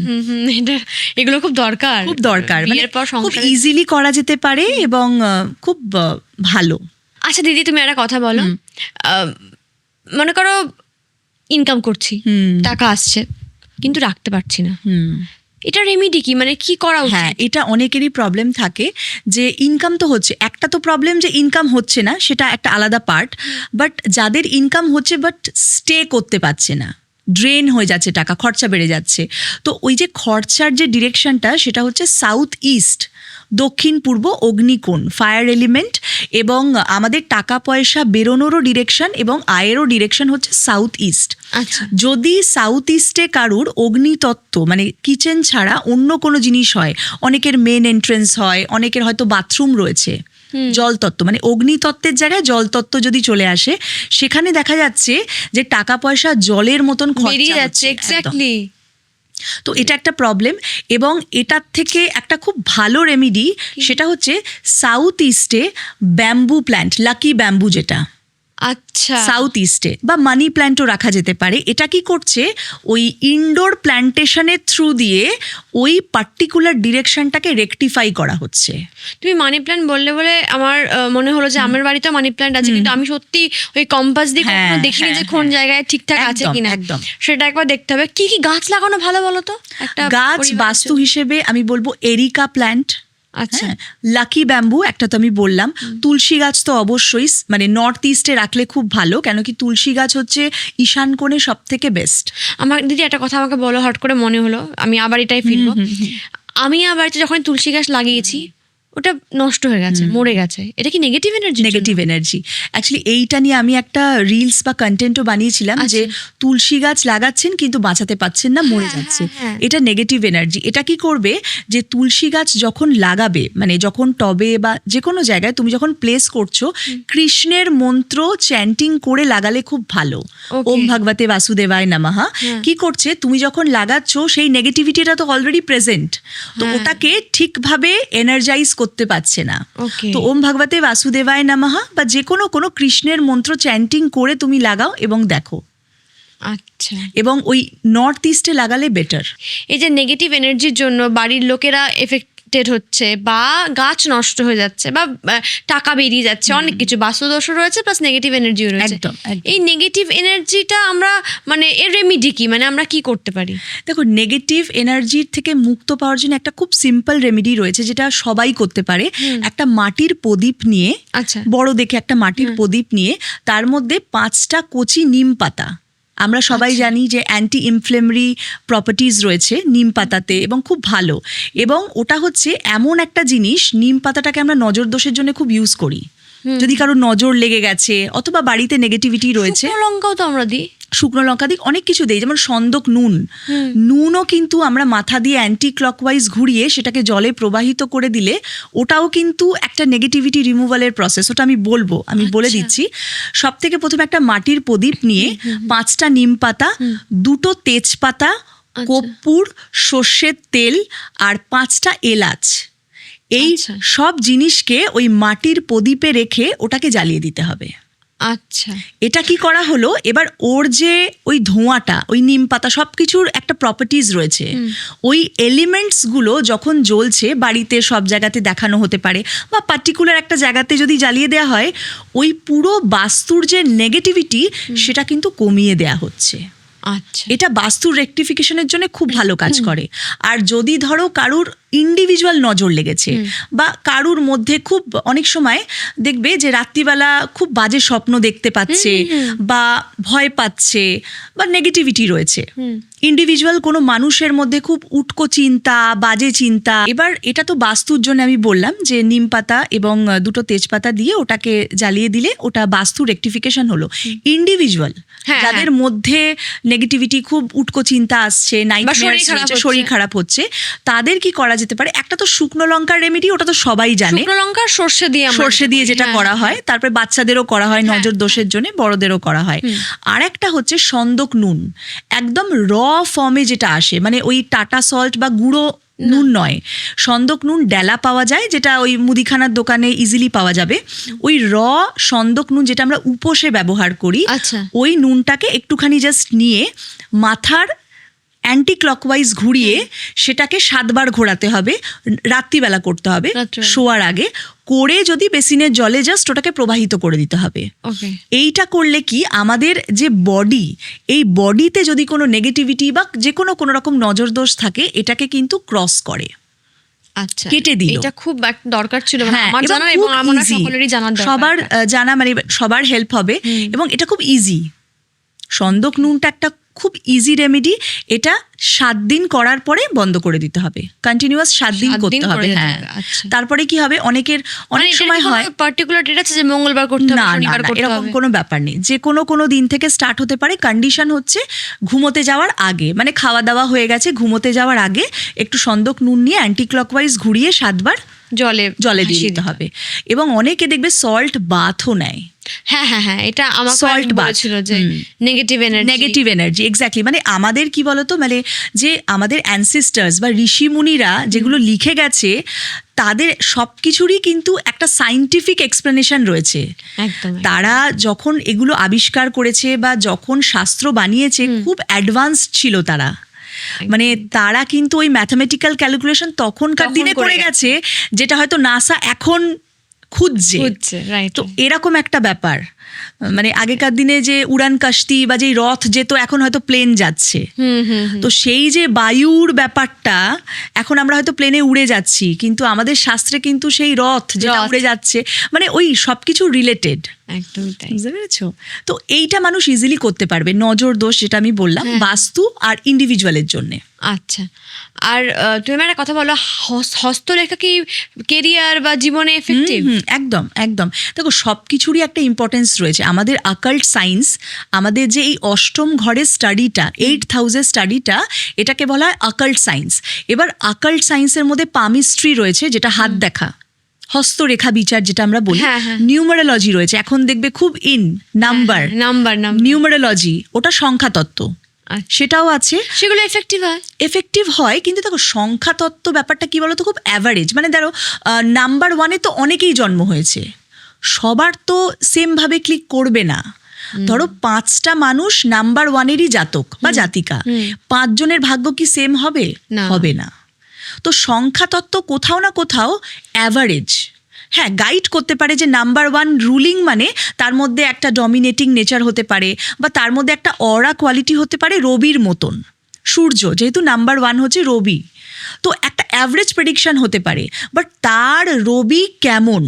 এটা এগুলো খুব দরকার, খুব দরকার, মানে বিয়ের পর খুব সংসারে। ইজিলি করা যেতে পারে এবং খুব ভালো। আচ্ছা দিদি, তুমি একটা কথা বলো, মনে করো ইনকাম করছি, টাকা আসছে, কিন্তু রাখতে পারছি না, এটা রেমিডি কি, মানে কি করা হ্যাঁ, উচিত? এটা অনেকেরই প্রবলেম থাকে যে ইনকাম তো হচ্ছে, একটা তো প্রবলেম যে ইনকাম হচ্ছে না, সেটা একটা আলাদা পার্ট। বাট যাদের ইনকাম হচ্ছে বাট স্টে করতে পারছে না, ড্রেন হয়ে যাচ্ছে টাকা, খরচা বেড়ে যাচ্ছে, তো ওই যে খরচার যে ডিরেকশনটা, সেটা হচ্ছে সাউথ ইস্ট, দক্ষিণ পূর্ব অগ্নিকোণ, ফায়ার এলিমেন্ট, এবং আমাদের টাকা পয়সা বেরোনোরও ডিরেকশন এবং আয়েরও ডিরেকশন হচ্ছে সাউথ ইস্ট। আচ্ছা। যদি সাউথ ইস্টে কারুর অগ্নিতত্ত্ব মানে কিচেন ছাড়া অন্য কোনো জিনিস হয়, অনেকের মেন এন্ট্রেন্স হয়, অনেকের হয়তো বাথরুম রয়েছে, জলতত্ত্ব মানে অগ্নিতত্ত্বের জায়গায় জলতত্ত্ব যদি চলে আসে, সেখানে দেখা যাচ্ছে যে টাকা পয়সা জলের মতন বেরিয়ে খরচা যাচ্ছে, হচ্ছে। একদম। এক্স্যাক্টলি। তো এটা একটা প্রবলেম, এবং এটার থেকে একটা খুব ভালো রেমিডি, সেটা হচ্ছে সাউথ ইস্টে ব্যাম্বু প্ল্যান্ট, লাকি ব্যাম্বু যেটা আচ্ছা, সাউথ ইস্টে, বা মানি প্ল্যান্টও রাখা যেতে পারে। এটা কি করছে, ওই ইনডোর প্ল্যান্টেশনের থ্রু দিয়ে ওই পার্টিকুলার ডিরেকশনটাকে রেকটিফাই করা হচ্ছে। তুমি মানি প্ল্যান্ট বললে বলে আমার মনে হলো যে আমার বাড়িতেও মানি প্ল্যান্ট আছে, কিন্তু আমি সত্যি ওই কম্পাস দিয়ে কখনো হ্যাঁ, দেখিনি যে হ্যাঁ, কোন হ্যাঁ। জায়গায় ঠিকঠাক আছে একদম, কিনা, একদম। সেটা একবার দেখতে হবে। কি কি গাছ লাগানো ভালো বলো তো? একটা গাছ পরিবারের বাস্তু জন্য। হিসেবে আমি বলবো এরিকা প্ল্যান্ট, আচ্ছা, লাকি ব্যাম্বু একটা তো আমি বললাম, তুলসী গাছ তো অবশ্যই মানে নর্থ ইস্টে রাখলে খুব ভালো, কেন কি তুলসী গাছ হচ্ছে ঈশান কোণে সব থেকে বেস্ট। আমার দিদি একটা কথা আমাকে বলো, হট করে মনে হলো, আমি আবার এটাই ফিরবো। আমি আমার বাড়িতে যখন তুলসী গাছ লাগিয়েছি, ওটা নষ্ট হয়ে গেছে, মরে গেছে, এটা কি negative energy? Negative energy. Actually এইটা নিয়ে আমি একটা রিলস বা কন্টেন্টও বানিয়েছিলাম, যে তুলসী গাছ লাগাচ্ছেন কিন্তু বাঁচাতে পাচ্ছেন না, মরে যাচ্ছে, এটা নেগেটিভ এনার্জি। এটা কি করবে, যে তুলসী গাছ যখন লাগাবে, মানে যখন টবে বা যে কোনো জায়গায় তুমি যখন প্লেস করছো, কৃষ্ণের মন্ত্র চ্যান্টিং করে লাগালে খুব ভালো। ওম ভগবতে বাসুদেবায় নমঃ। কি করছে, তুমি যখন লাগাচ্ছ সেই নেগেটিভিটিটা তো অলরেডি প্রেজেন্ট, তো ওটাকে ঠিকভাবে এনার্জাইজ করতে পারছে না। তো ওম ভগবতে বাসুদেবায় নমঃ বা যে কোনো কৃষ্ণের মন্ত্র চ্যান্টিং করে তুমি লাগাও এবং দেখো। আচ্ছা, এবং ওই নর্থ ইস্টে লাগালে বেটার। এই যে নেগেটিভ এনার্জির জন্য বাড়ির লোকেরা এফেক্টেড হচ্ছে, বা গাছ নষ্ট হয়ে যাচ্ছে, বা টাকা বেরিয়ে যাচ্ছে, অনেক কিছু বাস্তুদোষও রয়েছে, প্লাস নেগেটিভ এনার্জিও রয়েছে। একদম, একদম। এই নেগেটিভ এনার্জিটা আমরা মানে এর রেমিডি কি, মানে আমরা কি করতে পারি? দেখো, নেগেটিভ এনার্জির থেকে মুক্ত পাওয়ার জন্য একটা খুব সিম্পল রেমেডি রয়েছে, যেটা সবাই করতে পারে। একটা মাটির প্রদীপ নিয়ে, আচ্ছা, বড় দেখে একটা মাটির প্রদীপ নিয়ে, তার মধ্যে 5টা কচি নিম পাতা আমরা সবাই জানি যে অ্যান্টি ইনফ্লেমারি প্রপার্টিজ রয়েছে নিম পাতাতে এবং খুব ভালো, এবং ওটা হচ্ছে এমন একটা জিনিস, নিম পাতাটাকে আমরা নজর দোষের জন্য খুব ইউজ করি। যদি কারো নজর লেগে গেছে অথবা বাড়িতে নেগেটিভিটি রয়েছে, শুকনো লঙ্কাও তো আমরা দিই, শুকনো লঙ্কা দিই, অনেক কিছু দেই, যেমন সন্দক নুনও কিন্তু আমরা মাথা দিয়ে অ্যান্টি ক্লকওয়াইজ ঘুরিয়ে সেটাকে জলে প্রবাহিত করে দিলে ওটাও কিন্তু একটা নেগেটিভিটি রিমুভালের প্রসেস। ওটা আমি বলে দিচ্ছি। সব থেকে প্রথমে একটা মাটির প্রদীপ নিয়ে 5টা নিম পাতা, 2টো তেজপাতা, কর্পূর, সর্ষের তেল আর 5টা এলাচ, এই সব জিনিসকে ওই মাটির প্রদীপে রেখে ওটাকে জ্বালিয়ে দিতে হবে। আচ্ছা, এটা কি করা হলো, এবার ওর যে ওই ধোঁয়াটা, ওই নিম পাতা সব কিছুর একটা প্রপার্টিজ রয়েছে, ওই এলিমেন্টসগুলো যখন জ্বলছে, বাড়িতে সব জায়গাতে দেখানো হতে পারে বা পার্টিকুলার একটা জায়গাতে যদি জ্বালিয়ে দেওয়া হয়, ওই পুরো বাস্তুর যে নেগেটিভিটি সেটা কিন্তু কমিয়ে দেয়া হচ্ছে। আচ্ছা, এটা বাস্তুর রেকটিফিকেশনের জন্য খুব ভালো কাজ করে। আর যদি ধরো কারুর ইন্ডিভিজুয়াল নজর লেগেছে বা কারুর মধ্যে খুব অনেক সময় দেখবে যে রাত্রিবেলা খুব বাজে স্বপ্ন দেখতে পাচ্ছে বা ভয় পাচ্ছে বা নেগেটিভিটি রয়েছে, ইন্ডিভিজুয়াল কোনো মানুষের মধ্যে খুব উটকো চিন্তা, বাজে চিন্তা, এবার এটা তো বাস্তুর জন্য আমি বললাম যে নিম পাতা এবং 2টো তেজপাতা দিয়ে ওটাকে জ্বালিয়ে দিলে ওটা বাস্তু রেকটিফিকেশন হলো। ইন্ডিভিজুয়াল যাদের মধ্যে নেগেটিভিটি, খুব উটকো চিন্তা আসছে, নাইটমেয়ারস হচ্ছে, শরীর খারাপ হচ্ছে, তাদের কি করা যেতে পারে? একটা তো শুকনো লঙ্কার রেমেডি, ওটা তো সবাই জানে, শুকনো লঙ্কা সর্ষে দিয়ে যেটা করা হয়, তারপরে বাচ্চাদেরও করা হয় নজর দোষের জন্য, বড়দেরও করা হয়। আর একটা হচ্ছে সন্দক নুন, একদম র ফর্মে যেটা আসে, মানে ওই টাটা সল্ট বা গুঁড়ো নুন নয়, সন্দক নুন ডেলা পাওয়া যায়, যেটা ওই মুদিখানার দোকানে ইজিলি পাওয়া যাবে। ওই র সন্দক নুন যেটা আমরা উপোসে ব্যবহার করি, ওই নুনটাকে একটুখানি জাস্ট নিয়ে মাথার অ্যান্টি ক্লকওয়াইজ ঘুরিয়ে সেটাকে 7 বার ঘোরাতে হবে, রাত্রিবেলা করতে হবে, শোয়ার আগে করে যদি বেসিনের জলে জাস্ট ওটাকে প্রবাহিত করে দিতে হবে। এইটা করলে কি আমাদের যে বডি, এই বডিতে যদি কোনো নেগেটিভিটি বা যে কোনো রকম নজর দোষ থাকে, এটাকে কিন্তু ক্রস করে। আচ্ছা, কেটে দিল। এটা খুব দরকার ছিল আমার জানা, এবং আমার সকলেরই জানার দরকার, সবার জানা, মানে সবার হেল্প হবে, এবং এটা খুব ইজি। সন্দক নুনটা একটা খুব ইজি রেমেডি, এটা 7 দিন করার পরে বন্ধ করে দিতে হবে, কন্টিনিউয়াস 7 দিন করতে হবে। হ্যাঁ, তারপরে কি হবে, অনেক সময় হয় পার্টিকুলার ডেট আছে যে মঙ্গলবার করতে হবে, শনিবার করতে হবে, এরকম কোনো ব্যাপার নেই, যে কোনো দিন থেকে স্টার্ট হতে পারে। কন্ডিশন হচ্ছে ঘুমোতে যাওয়ার আগে, মানে খাওয়া দাওয়া হয়ে গেছে, ঘুমোতে যাওয়ার আগে একটু সন্দক নুন নিয়ে অ্যান্টি ক্লকওয়াইজ ঘুরিয়ে 7 বার জলে দিয়ে দিতে হবে। এবং অনেকে দেখবে সল্ট বাথও নেয়। হ্যাঁ, এটা আমার সল্ট বলেছিল যে নেগেটিভ এনার্জি এক্স্যাক্টলি। মানে আমাদের কি বলতো, মানে যে আমাদের অ্যানসেস্টার্স বা ঋষি মুনিরা যেগুলো লিখে গেছে, তাদের সবকিছুরই কিন্তু একটা সায়েন্টিফিক এক্সপ্লেনেশন রয়েছে। তারা যখন এগুলো আবিষ্কার করেছে বা যখন শাস্ত্র বানিয়েছে, খুব অ্যাডভান্সড ছিল তারা, মানে তারা কিন্তু ওই ম্যাথামেটিক্যাল ক্যালকুলেশন তখনকার দিনে করে গেছে, যেটা হয়তো নাসা এখন খুঁজছে। তো এরকম একটা ব্যাপার, মানে আগেকার দিনে যে উড়ান কাশতি বা যে রথ যেত, এখন হয়তো প্লেন যাচ্ছে। তো সেই যে বায়ুর ব্যাপারটা, এখন আমরা হয়তো প্লেনে উড়ে যাচ্ছি, কিন্তু আমাদের শাস্ত্রে কিন্তু সেই রথ যেটা উড়ে যাচ্ছে, মানে ওই সবকিছু রিলেটেড। বুঝতে পেরেছো? তো এইটা মানুষ ইজিলি করতে পারবে, নজর দোষ যেটা আমি বললাম, বাস্তু আর ইন্ডিভিজুয়ালের জন্য। আচ্ছা, আর তুমি একটা কথা বলো, হস্তরেখা কি কেরিয়ার বা জীবনে এফেক্টিভ? একদম। দেখো, সব কিছুরই একটা ইম্পর্টেন্স রয়েছে। আমাদের অকাল্ট সায়েন্স, আমাদের যে এই অষ্টম ঘরের স্টাডিটা, 8th হাউসের স্টাডিটা, এটাকে বলা হয় অকাল্ট সায়েন্স। এবার অকাল্ট সায়েন্সের মধ্যে পামিস্ট্রি রয়েছে, যেটা হাত দেখা, হস্তরেখা বিচার যেটা আমরা বলি, নিউমারোলজি রয়েছে, এখন দেখবে খুব নাম্বার নিউমারোলজি, ওটা সংখ্যাতত্ত্ব, সেটাও আছে। সেগুলো এফেক্টিভ হয়, কিন্তু দেখো সংখ্যাতত্ত্ব ব্যাপারটা কি বলতো, খুব অ্যাভারেজ। মানে ধরো নাম্বার 1-এ তো অনেকেই জন্ম হয়েছে, সবার তো সেম ভাবে ক্লিক করবে না। ধরো 5টা মানুষ নাম্বার 1-এরই জাতক বা জাতিকা, 5 জনের ভাগ্য কি সেম হবে? হবে না। তো সংখ্যাতত্ত্ব কোথাও না কোথাও অ্যাভারেজ, হ্যাঁ, গাইড করতে পারে যে নাম্বার 1 রুলিং, মানে তার মধ্যে একটা ডমিনেটিং নেচার হতে পারে, বা তার মধ্যে একটা অরা কোয়ালিটি হতে পারে রবির মতন। সূর্য যেহেতু নাম্বার 1 হচ্ছে রবি, তো একটা অ্যাভারেজ প্রেডিকশন হতে পারে। বাট তার রবি কেমন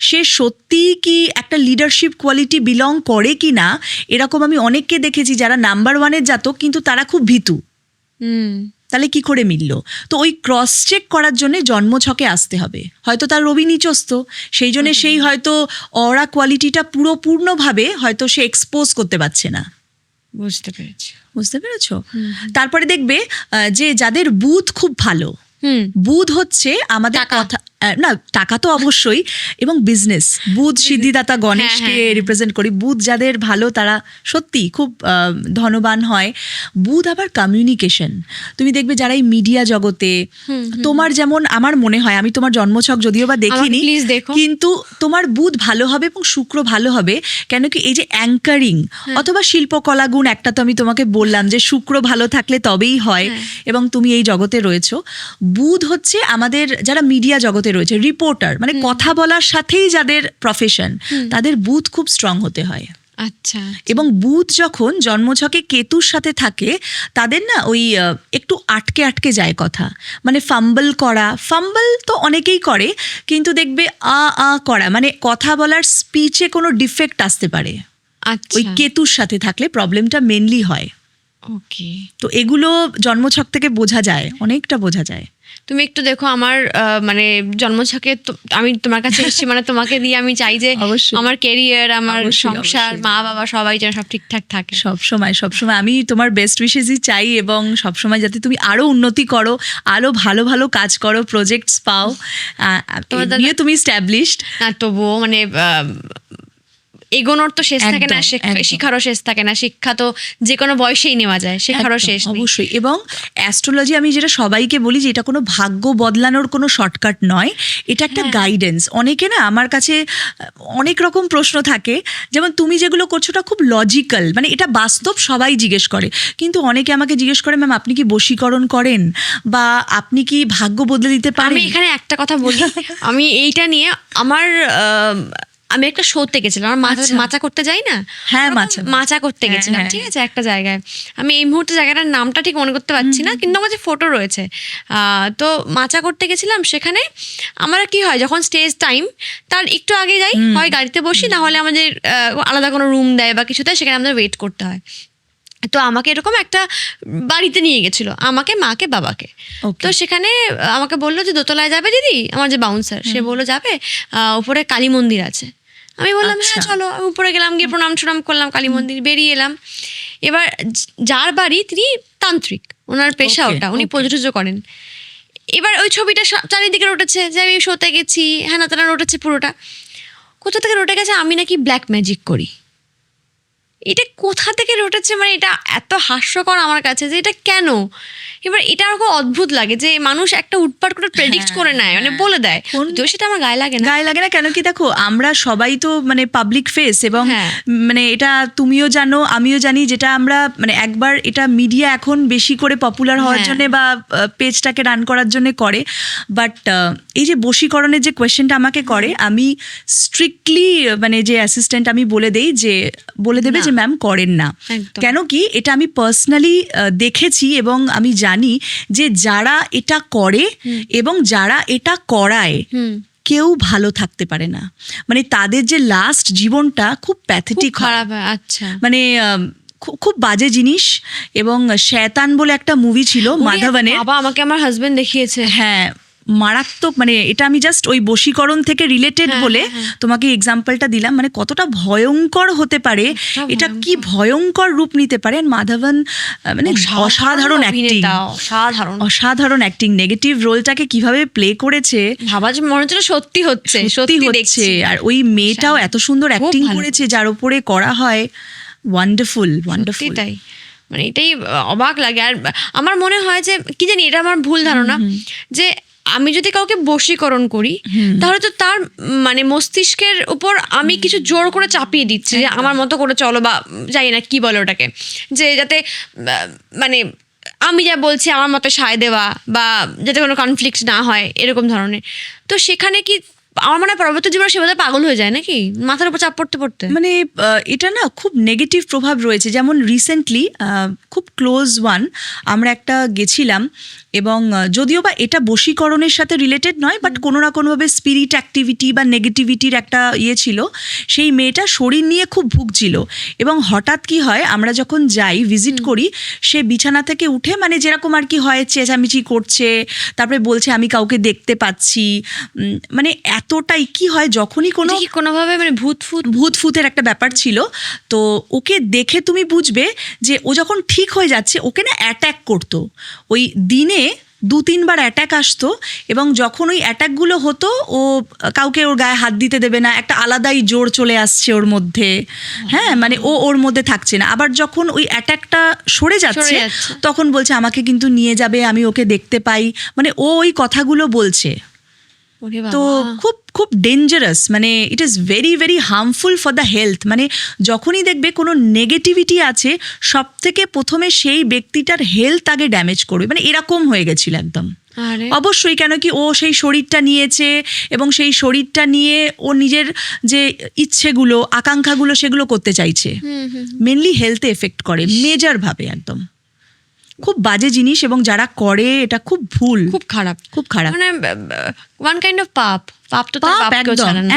সে সত্যিই কি একটা লিডারশিপ কোয়ালিটি বিলং করে কি না, এরকম আমি অনেককে দেখেছি যারা নাম্বার ওয়ানের জাতক কিন্তু তারা খুব ভীতু। তাহলে কি করে মিলল? তো ওই ক্রস চেক করার জন্য জন্মছকে আসতে হবে। হয়তো তার রবি নিচস্থ, সেই জন্য সেই হয়তো অরা কোয়ালিটিটা পূর্ণভাবে হয়তো সে এক্সপোজ করতে পারছে না। বুঝতে পেরেছো? তারপরে দেখবে যে যাদের বুধ খুব ভালো, বুধ হচ্ছে আমাদের কথা, না টাকা তো অবশ্যই, এবং বিজনেস, বুধ সিদ্ধিদাতা গণেশকে রিপ্রেজেন্ট করি। বুধ যাদের ভালো তারা সত্যি খুব ধনবান হয়। বুধ আবার কমিউনিকেশন, তুমি দেখবে যারা এই মিডিয়া জগতে, তোমার যেমন আমার মনে হয়, আমি তোমার জন্মছক যদিও বা দেখিনি, কিন্তু তোমার বুধ ভালো হবে এবং শুক্র ভালো হবে। কেন কি এই যে অ্যাঙ্কারিং অথবা শিল্পকলা গুণ, একটা তো আমি তোমাকে বললাম যে শুক্র ভালো থাকলে তবেই হয়, এবং তুমি এই জগতে রয়েছো। বুধ হচ্ছে আমাদের যারা মিডিয়া জগতে রয়েছে, রিপোর্টার, মানে কথা বলার সাথেই যাদের প্রফেশন, তাদের বুধ খুব স্ট্রং হতে হয়। আচ্ছা। এবং বুধ যখন জন্মছকে কেতুর সাথে থাকে, তাদের না ওই একটু আটকে আটকে যায় কথা, মানে ফাম্বল তো অনেকেই করে, কিন্তু দেখবে করা, মানে কথা বলার স্পিচে কোনো ডিফেক্ট আসতে পারে। ওই কেতুর সাথে থাকলে প্রবলেমটা মেনলি হয়। ওকে, তো এগুলো জন্মছক থেকে বোঝা যায়, অনেকটা বোঝা যায়। তুমি একটু দেখো আমার মানে জন্মছকে আমি তোমার কাছে এসেছি, মানে তোমাকে দিয়ে আমি চাই যে আমার ক্যারিয়ার, আমার সংসার, মা বাবা সবাই যেন সব ঠিকঠাক থাকে। সবসময় আমি তোমার বেস্ট উইশেসই চাই, এবং সবসময় যাতে তুমি আরো উন্নতি করো, আরো ভালো ভালো কাজ করো, প্রজেক্টস পাও, নিয়ে তুমি স্ট্যাবলিশড। তবুও মানে এগোনোর তো শেষ থাকে না, শিক্ষারও শেষ থাকে না। শিক্ষা তো যে কোনো বয়সেই নেওয়া যায়, শিক্ষারও শেষ নেই। অবশ্যই। এবং অ্যাস্ট্রোলজি আমি যেটা সবাইকে বলি যে এটা কোনো ভাগ্য বদলানোর কোনো শর্টকাট নয়, এটা একটা গাইডেন্স। অনেকে না আমার কাছে অনেক রকম প্রশ্ন থাকে, যেমন তুমি যেগুলো করছো ওটা খুব লজিক্যাল, মানে এটা বাস্তব, সবাই জিজ্ঞেস করে। কিন্তু অনেকে আমাকে জিজ্ঞেস করে, ম্যাম আপনি কি বশীকরণ করেন, বা আপনি কি ভাগ্য বদলে দিতে পারেন? আমি এখানে একটা কথা বলি, আমি এইটা নিয়ে আমি একটা শোতে গেছিলাম, মাচা করতে যাই না, হ্যাঁ মাচা করতে গেছিলাম, ঠিক আছে, একটা জায়গায়। আমি এই মুহূর্তে জায়গাটার নামটা ঠিক মনে করতে পারছি না, কিন্তু আমার যে ফটো রয়েছে, তো মাচা করতে গেছিলাম। সেখানে আমার কি হয়, যখন স্টেজ টাইম তার একটু আগে যাই, হয় গাড়িতে বসি, না হলে আমাদের আলাদা কোনো রুম দেয় বা কিছু দেয়, সেখানে আমাদের ওয়েট করতে হয়। তো আমাকে এরকম একটা বাড়িতে নিয়ে গেছিল, আমাকে, মাকে, বাবাকে। তো সেখানে আমাকে বললো যে দোতলায় যাবে দিদি, আমার যে বাউন্সার, সে বললো যাবে, উপরে কালী মন্দির আছে। আমি বললাম হ্যাঁ চলো। আমি উপরে গেলাম, গিয়ে প্রণাম করলাম, কালী মন্দির, বেরিয়ে এলাম। এবার যার বাড়ি, তিনি তান্ত্রিক, ওনার পেশা ওটা, উনি পুজো করেন। এবার ওই ছবিটা চারিদিকে রটেছে যে আমি শোতে গেছি, হ্যাঁ না তারা রটেছে পুরোটা। কোথা থেকে রটে গেছে আমি নাকি ব্ল্যাক ম্যাজিক করি। এটা কোথা থেকে রটেছে, মানে এটা এত হাস্যকর আমার কাছে যে এটা কেন। এবার এটা আমার খুব অদ্ভুত লাগে যে মানুষ একটা উটপাট করে প্রেডিক্ট করে নেয়, মানে বলে দেয়, তো সেটা আমার গায়ে লাগে না। কেন কি দেখো, আমরা সবাই তো মানে পাবলিক ফেস, এবং মানে এটা তুমিও জানো আমিও জানি, যেটা আমরা মানে একবার এটা মিডিয়া এখন বেশি করে পপুলার হওয়ার জন্য বা পেজটাকে রান করার জন্য করে। বাট এই যে বশীকরণের যে কোয়েশ্চেনটা আমাকে করে, আমি স্ট্রিক্টলি মানে যে অ্যাসিস্ট্যান্ট আমি বলে দেবে যে ম্যাম করেন না। কেন কি এটা আমি পার্সোনালি দেখেছি, এবং আমি জানি যে যারা এটা করে এবং যারা এটা করায়, কেউ ভালো থাকতে পারে না। মানে তাদের যে লাস্ট জীবনটা খুব প্যাথেটিক, খারাপ। আচ্ছা, মানে খুব বাজে জিনিস। এবং শয়তান বলে একটা মুভি ছিল মাধবনের, বাবা আমাকে আমার হাজবেন্ড দেখিয়েছে, হ্যাঁ মারাত্মক। মানে এটা আমি জাস্ট ওই বশীকরণ থেকে রিলেটেড বলে তোমাকে এক্সাম্পলটা দিলাম, মানে কতটা ভয়ঙ্কর হতে পারে, এটা কি ভয়ঙ্কর রূপ নিতে পারে। মাধবন মানে অসাধারণ অ্যাক্টিং, নেগেটিভ রোলটাকে কিভাবে প্লে করেছে, ভাবা যে মনে হচ্ছে সত্যি হচ্ছে। আর ওই মেয়েটাও এত সুন্দর অ্যাক্টিং করেছে, যার উপরে করা হয় ওয়ান্ডারফুল। তাই মানে এটাই অবাক লাগে। আর আমার মনে হয় যে কি জানি, এটা আমার ভুল ধারণা, যে আমি যদি কাউকে বশীকরণ করি, তাহলে তো তার মানে মস্তিষ্কের উপর আমি কিছু জোর করে চাপিয়ে দিচ্ছি যে আমার মতো করে চলো, বা জানি না কি বলে ওটাকে, যে যাতে মানে আমি যা বলছি আমার মতো সায় দেওয়া, বা যাতে কোনো কনফ্লিক্ট না হয়, এরকম ধরনের। তো সেখানে কি আমার মনে হয় পরবর্তী জীবনে সে বোধহয় পাগল হয়ে যায় নাকি, মাথার উপর চাপ পড়তে পড়তে। মানে এটা না খুব নেগেটিভ প্রভাব রয়েছে। যেমন রিসেন্টলি খুব ক্লোজ ওয়ান আমরা একটা গেছিলাম, এবং যদিও বা এটা বশীকরণের সাথে রিলেটেড নয়, বাট কোনো না কোনোভাবে স্পিরিট অ্যাক্টিভিটি বা নেগেটিভিটির একটা ছিল। সেই মেয়েটা শরীর নিয়ে খুব ভুগছিল, এবং হঠাৎ কি হয়, আমরা যখন যাই ভিজিট করি, সে বিছানা থেকে উঠে মানে যেরকম আর কি হয় চেঁচামেচি করছে, তারপরে বলছে আমি কাউকে দেখতে পাচ্ছি। মানে এতটাই কি হয়, যখনই কোনোভাবে মানে ভূতের একটা ব্যাপার ছিল। তো ওকে দেখে তুমি বুঝবে যে ও যখন ঠিক হয়ে যাচ্ছে, ওকে না অ্যাট্যাক করতো, ওই দিনে 2-3 বার অ্যাট্যাক আসতো, এবং যখন ওই অ্যাট্যাকগুলো হতো ও কাউকে ওর গায়ে হাত দিতে দেবে না, একটা আলাদাই জোর চলে আসছে ওর মধ্যে। হ্যাঁ, মানে ওর মধ্যে থাকছে না। আবার যখন ওই অ্যাট্যাকটা সরে যাচ্ছে তখন বলছে আমাকে কিন্তু নিয়ে যাবে, আমি ওকে দেখতে পাই। মানে ওই কথাগুলো বলছে। তো খুব খুব ডেঞ্জারাস, মানে it is very very harmful for the health. মানে যখনই দেখবে কোনো নেগেটিভিটি আছে, সব থেকে প্রথমে সেই ব্যক্তিটার হেলথ আগে ড্যামেজ করবে। মানে এরকম হয়ে গেছিল একদম। অবশ্যই, কেন কি ও সেই শরীরটা নিয়েছে, এবং সেই শরীরটা নিয়ে ও নিজের যে ইচ্ছেগুলো আকাঙ্ক্ষাগুলো সেগুলো করতে চাইছে। মেনলি হেলথে এফেক্ট করে মেজর ভাবে, একদম খুব বাজে জিনিস। এবং যারা করে এটা খুব ভুল, খুব খারাপ, খুব খারাপ। মানে ওয়ান কাইন্ড অফ পাপ তো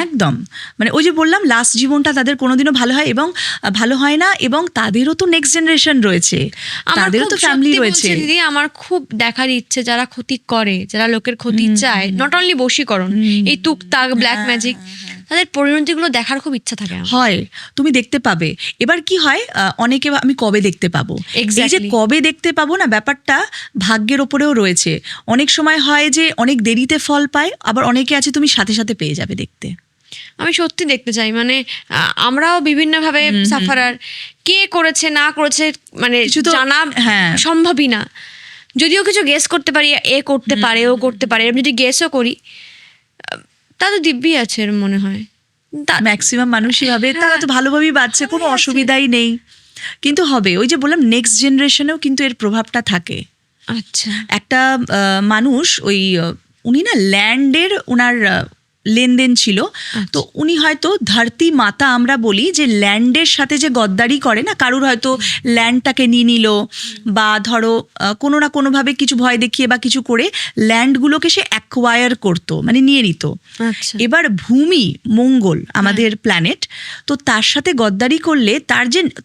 একদম। মানে ওই যে বললাম, লাস্ট জীবনটা তাদের কোনোদিনও ভালো হয় এবং ভালো হয় না, এবং তাদেরও তো নেক্সট জেনারেশন রয়েছে, তাদেরও তো ফ্যামিলি রয়েছে। দিদি, আমার খুব দেখার ইচ্ছে যারা ক্ষতি করে, যারা লোকের ক্ষতি চায়, নট অনলি বশীকরণ, এই তুকতাক ব্ল্যাক ম্যাজিক, তাদের পরিণতিগুলো দেখার খুব ইচ্ছা থাকে। হয়, তুমি দেখতে পাবে। এবার কি হয়, অনেকে আমি কবে দেখতে পাবো, এই যে কবে দেখতে পাবো না, ব্যাপারটা ভাগ্যের ওপরেও রয়েছে। অনেক সময় হয় যে অনেক দেরিতে ফল পায়, আবার অনেকে আছে তুমি সাথে সাথে পেয়ে যাবে দেখতে। আমি সত্যি দেখতে চাই, মানে আমরাও বিভিন্নভাবে সাফারার, কে করেছে না করেছে মানে জানা সম্ভবই না। যদিও কিছু গেস করতে পারি, এ করতে পারে, ও করতে পারে, যদি গেসও করি, তা তো দিব্যি আছে এর মনে হয়। ম্যাক্সিমাম মানুষই ভাবে তারা তো ভালোভাবেই বাঁচছে, কোনো অসুবিধাই নেই। কিন্তু হবে, ওই যে বললাম নেক্সট জেনারেশনেও কিন্তু এর প্রভাবটা থাকে। আচ্ছা, একটা মানুষ, ওই উনি না ল্যান্ডের ওনার লেনদেন ছিল। তো উনি হয়তো ধরতি মাতা আমরা বলি, যে ল্যান্ডের সাথে যে গদ্দারি করে না, কারুর হয়তো ল্যান্ডটাকে নিয়ে নিল, বা ধরো কোনো না কোনোভাবে কিছু ভয় দেখিয়ে বা কিছু করে ল্যান্ডগুলোকে সে অ্যাকোয়ার করতো, মানে নিয়ে নিত। এবার ভূমি মঙ্গল আমাদের প্ল্যানেট, তো তার সাথে গদ্দারি করলে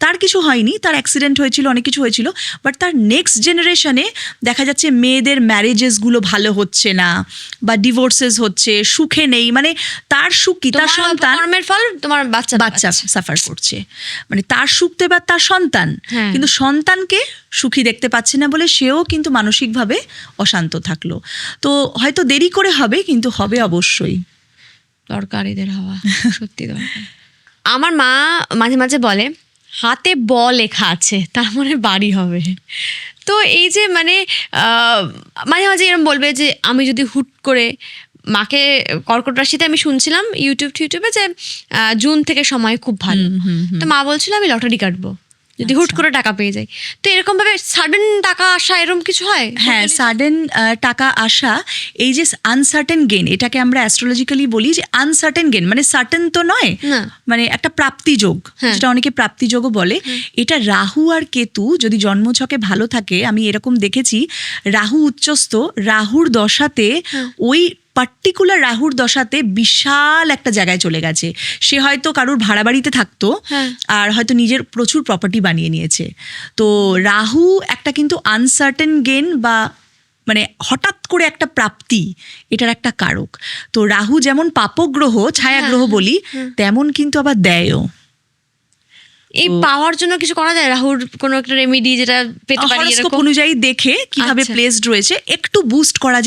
তার কিছু হয়নি, তার অ্যাক্সিডেন্ট হয়েছিল, অনেক কিছু হয়েছিল, বাট তার নেক্সট জেনারেশনে দেখা যাচ্ছে মেয়েদের ম্যারেজেসগুলো ভালো হচ্ছে না, বা ডিভোর্সেস হচ্ছে, সুখে নেই। মানে তার সুখ কি, তার সন্তান, কর্মের ফল তোমার বাচ্চা সাফার করছে। মানে তার সুখ তো এবার তার সন্তান, কিন্তু সন্তানকে সুখী দেখতে পাচ্ছে না বলে সেও কিন্তু মানসিকভাবে অশান্ত থাকলো। তো হয়তো দেরি করে হবে, কিন্তু হবে অবশ্যই। দরকার এদের হওয়া, সত্যি দরকার। আমার মা মাঝে মাঝে বলে হাতে ব লেখা আছে, তার মানে বাড়ি হবে। তো এই যে মানে মাঝে মাঝে এরকম বলবে যে আমি যদি হুট করে মাকে, কর্কট রাশিতে আমি শুনছিলাম ইউটিউবে যে জুন থেকে সময় খুব ভালো, তো মা বলছিল আমি লটারি কাটবো যদি হুট করে টাকা পেয়ে যাই। তো এরকম ভাবে সাডেন টাকা আসা, এরকম কিছু হয়? হ্যাঁ, সাডেন টাকা আসা, এই যে আনসার্টেন গেন, এটাকে আমরা অ্যাস্ট্রোলজিক্যালি বলি যে আনসার্টেন গেন, মানে সার্টেন তো নয়, মানে একটা প্রাপ্তিযোগ, যেটা অনেকে প্রাপ্তিযোগও বলে। এটা রাহু আর কেতু যদি জন্মছকে ভালো থাকে, আমি এরকম দেখেছি, রাহু উচ্চস্থ, রাহুর দশাতে ওই পার্টিকুলার রাহুর দশাতে বিশাল একটা জায়গায় চলে গেছে। সে হয়তো কারুর ভাড়া বাড়িতে থাকতো, আর হয়তো নিজের প্রচুর প্রপার্টি বানিয়ে নিয়েছে। তো রাহু একটা কিন্তু আনসার্টেন গেন, বা মানে হঠাৎ করে একটা প্রাপ্তি, এটার একটা কারক। তো রাহু যেমন পাপগ্রহ, ছায়াগ্রহ বলি, তেমন কিন্তু আবার দেয়ও। এই পাওয়ার জন্য কিছু করা যায়? রাহুর কোনো একটা রেমেডি যেটা পেতে পারি হরোস্কোপ অনুযায়ী দেখে কিভাবে প্লেসড রয়েছে একটু বুস্ট করা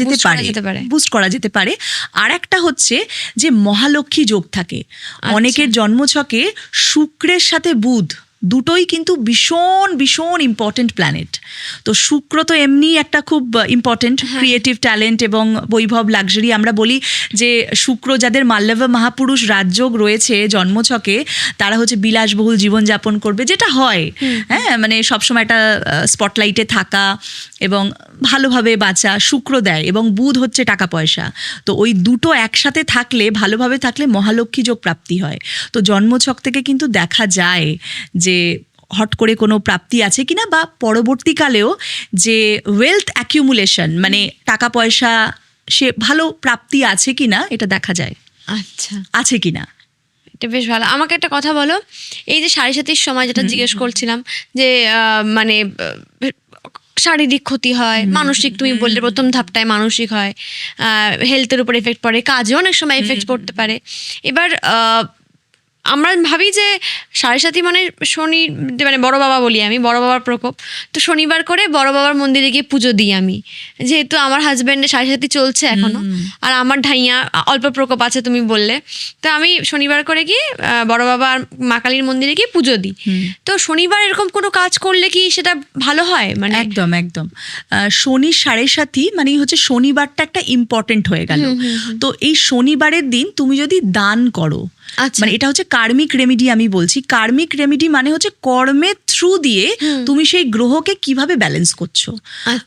যেতে পারে। আর একটা হচ্ছে যে মহালক্ষ্মী যোগ থাকে অনেকের জন্মছকে, শুক্রের সাথে বুধ দুটোই কিন্তু ভীষণ ভীষণ ইম্পর্টেন্ট প্ল্যানেট। তো শুক্র তো এমনি একটা খুব ইম্পর্টেন্ট ক্রিয়েটিভ ট্যালেন্ট এবং বৈভব লাক্সারি। আমরা বলি যে শুক্র যাদের মাল্লব মহাপুরুষ রাজযোগ রয়েছে জন্মছকে, তারা হচ্ছে বিলাসবহুল জীবনযাপন করবে, যেটা হয়, হ্যাঁ, মানে সবসময় একটা স্পটলাইটে থাকা এবং ভালোভাবে বাঁচা শুক্র দেয়, এবং বুধ হচ্ছে টাকা পয়সা। তো ওই দুটো একসাথে থাকলে, ভালোভাবে থাকলে মহালক্ষ্মী যোগ প্রাপ্তি হয়। তো জন্মছক থেকে কিন্তু দেখা যায় যে হট করে কোনো প্রাপ্তি আছে কিনা, বা পরবর্তীকালেও যে ওয়েলথ অ্যাকিউমুলেশন, মানে টাকা পয়সা সে ভালো প্রাপ্তি আছে কিনা এটা দেখা যায়। আচ্ছা, আছে কিনা। এটা বেশ ভালো। আমাকে একটা কথা বলো, এই যে 7:30 সময় যেটা জিজ্ঞেস করছিলাম যে মানে শারীরিক ক্ষতি হয়, মানসিক, তুমি বললে প্রথম ধাপটায় মানসিক হয়, হেলথের উপর এফেক্ট পড়ে, কাজে অনেক সময় এফেক্ট পড়তে পারে। এবার আমরা ভাবি যে 7:30 মানে শনি, মানে বড় বাবা বলি আমি, বড় বাবার প্রকোপ। তো শনিবার করে বড় বাবার মন্দিরে গিয়ে পুজো দিই আমি, যেহেতু আমার হাজব্যান্ডের 7:30 চলছে এখনো, আর আমার ঢাইয়া অল্প প্রকোপ আছে তুমি বললে। তো আমি শনিবার করে গিয়ে বড় বাবা আর মা কালীর মন্দিরে গিয়ে পুজো দিই। তো শনিবার এরকম কোনো কাজ করলে কি সেটা ভালো হয়? মানে একদম একদম শনি 7:30 মানে হচ্ছে শনিবারটা একটা ইম্পর্টেন্ট হয়ে গেল। তো এই শনিবারের দিন তুমি যদি দান করো, মানে এটা হচ্ছে কার্মিক রেমেডি। আমি বলছি কার্মিক রেমেডি মানে হচ্ছে কর্মের থ্রু দিয়ে তুমি সেই গ্রহকে কিভাবে ব্যালেন্স করছো।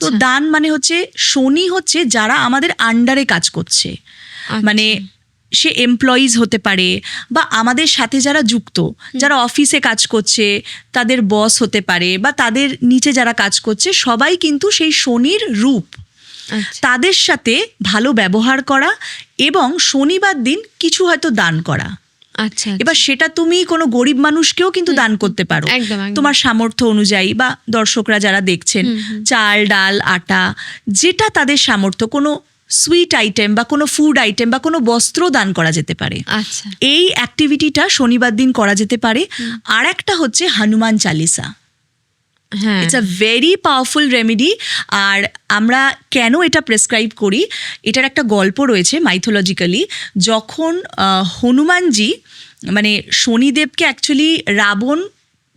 তো দান মানে হচ্ছে শনি হচ্ছে যারা আমাদের আন্ডারে কাজ করছে, মানে সে এমপ্লয়িজ হতে পারে, বা আমাদের সাথে যারা যুক্ত, যারা অফিসে কাজ করছে তাদের বস হতে পারে, বা তাদের নিচে যারা কাজ করছে, সবাই কিন্তু সেই শনির রূপ। তাদের সাথে ভালো ব্যবহার করা এবং শনিবার দিন কিছু হয়তো দান করা। আচ্ছা, এবার সেটা তুমি কোনো গরিব মানুষকেও কিন্তু দান করতে পারো তোমার সামর্থ্য অনুযায়ী, বা দর্শকরা যারা দেখছেন, চাল ডাল আটা যেটা তাদের সামর্থ্য, কোনো সুইট আইটেম বা কোনো ফুড আইটেম বা কোনো বস্ত্র দান করা যেতে পারে। আচ্ছা, এই অ্যাক্টিভিটিটা শনিবার দিন করা যেতে পারে। আর একটা হচ্ছে Hanuman Chalisa. It's a very powerful remedy. আর আমরা কেন এটা প্রেসক্রাইব করি, এটার একটা গল্প রয়েছে মাইথোলজিক্যালি। যখন হনুমানজি, মানে শনিদেবকে অ্যাকচুয়ালি রাবণ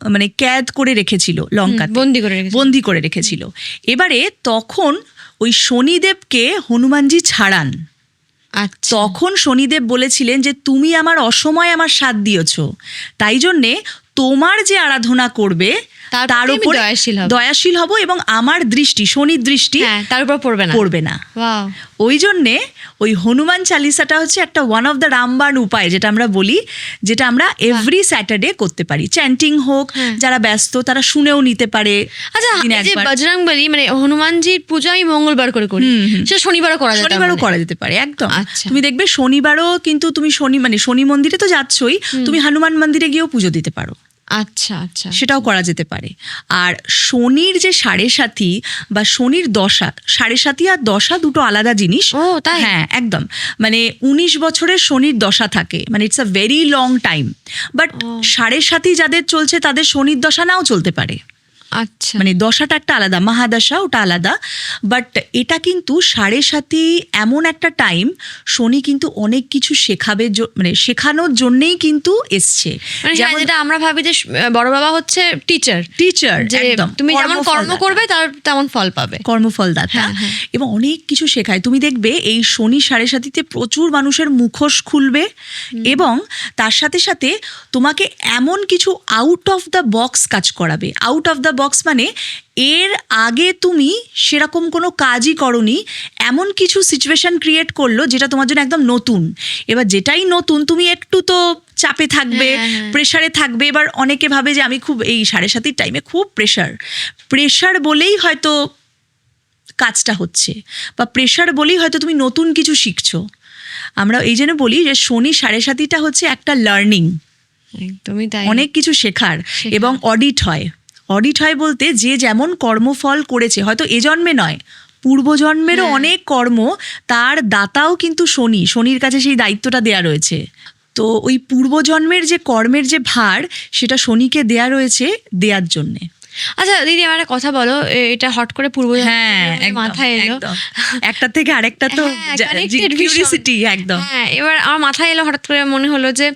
মানে ক্যাদ করে রেখেছিল, লঙ্কাতে বন্দি করে রেখেছিল। এবারে তখন ওই শনিদেবকে হনুমানজি ছাড়ান। তখন শনিদেব বলেছিলেন যে তুমি আমার অসময়ে আমার সাথ দিয়েছ, তাই জন্যে তোমার যে আরাধনা করবে তার উপর দয়াশীল হব, এবং আমার দৃষ্টি, শনির দৃষ্টি তার উপর পড়বে না। ওই জন্যে ওই হনুমান চালিসাটা হচ্ছে একটা ওয়ান অফ দ্য রামবাণ উপায়, যেটা আমরা বলি, যেটা আমরা এভরি স্যাটারডে করতে পারি। চ্যান্টিং হোক, যারা ব্যস্ত তারা শুনেও নিতে পারে। আচ্ছা, যে বজরংবলী মানে হনুমানজির পূজা আমি মঙ্গলবার করে করি, সেটা শনিবারও করা যেতে পারে। একদম, তুমি দেখবে শনিবারও কিন্তু তুমি শনি মন্দিরে তো যাচ্ছই, তুমি হনুমান মন্দিরে গিয়েও পুজো দিতে পারো। আচ্ছা আচ্ছা, সেটাও করা যেতে পারে। আর শনির যে 7:30 বা শনির দশা, 7:30 আর দশা দুটো আলাদা জিনিস। হ্যাঁ, একদম। মানে 19 বছরের শনির দশা থাকে, মানে it's a very long time. But 7:30 যাদের চলছে তাদের শনির দশা নাও চলতে পারে। আচ্ছা, মানে দশাটা একটা আলাদা, মহাদশা ওটা আলাদা। বাট এটা কিন্তু 7:30 এমন একটা টাইম, শনি কিন্তু অনেক কিছু শেখাবে, মানে শেখানোর জন্যেই কিন্তু এসছে। যেটা আমরা ভাবি যে বড় বাবা হচ্ছে টিচার, একদম, তুমি যেমন কর্ম করবে তার তেমন ফল পাবে, কর্মফলদাতা। এবং অনেক কিছু শেখায়। তুমি দেখবে এই শনি 7:30 প্রচুর মানুষের মুখোশ খুলবে, এবং তার সাথে সাথে তোমাকে এমন কিছু আউট অফ দ্য বক্স কাজ করাবে। আউট অফ দ্য বক্স মানে এর আগে তুমি সেরকম কোনো কাজই করনি, এমন কিছু সিচুয়েশন ক্রিয়েট করলো যেটা তোমার জন্য একদম নতুন। এবার যেটাই নতুন, তুমি একটু তো চাপে থাকবে, প্রেশারে থাকবে। এবার অনেকে ভাবে যে আমি খুব এই 7:30 টাইমে খুব প্রেশার বলেই হয়তো কাজটা হচ্ছে, বা প্রেশার বলেই হয়তো তুমি নতুন কিছু শিখছো। আমরা এই জন্য বলি যে শনি 7:30টা হচ্ছে একটা লার্নিং, একদমই তাই, অনেক কিছু শেখার। এবং অডিট হয় বলতে যে যেমন কর্মফল করেছে, হয়তো এ জন্মে নয়, পূর্বজন্মেরও অনেক কর্ম, তার দাতাও কিন্তু শনির কাছে সেই দায়িত্বটা দেয়া রয়েছে। তো ওই পূর্বজন্মের যে কর্মের যে ভার, সেটা শনিকে দেয়া রয়েছে দেওয়ার জন্যে। আচ্ছা দিদি, আমার কথা বলো, এটা হট করে মাথায় এলো, একটা থেকে আরেকটা তো কিউরিওসিটি একদম। এবার আমার মাথায় এলো, হঠাৎ করে মনে হলো যে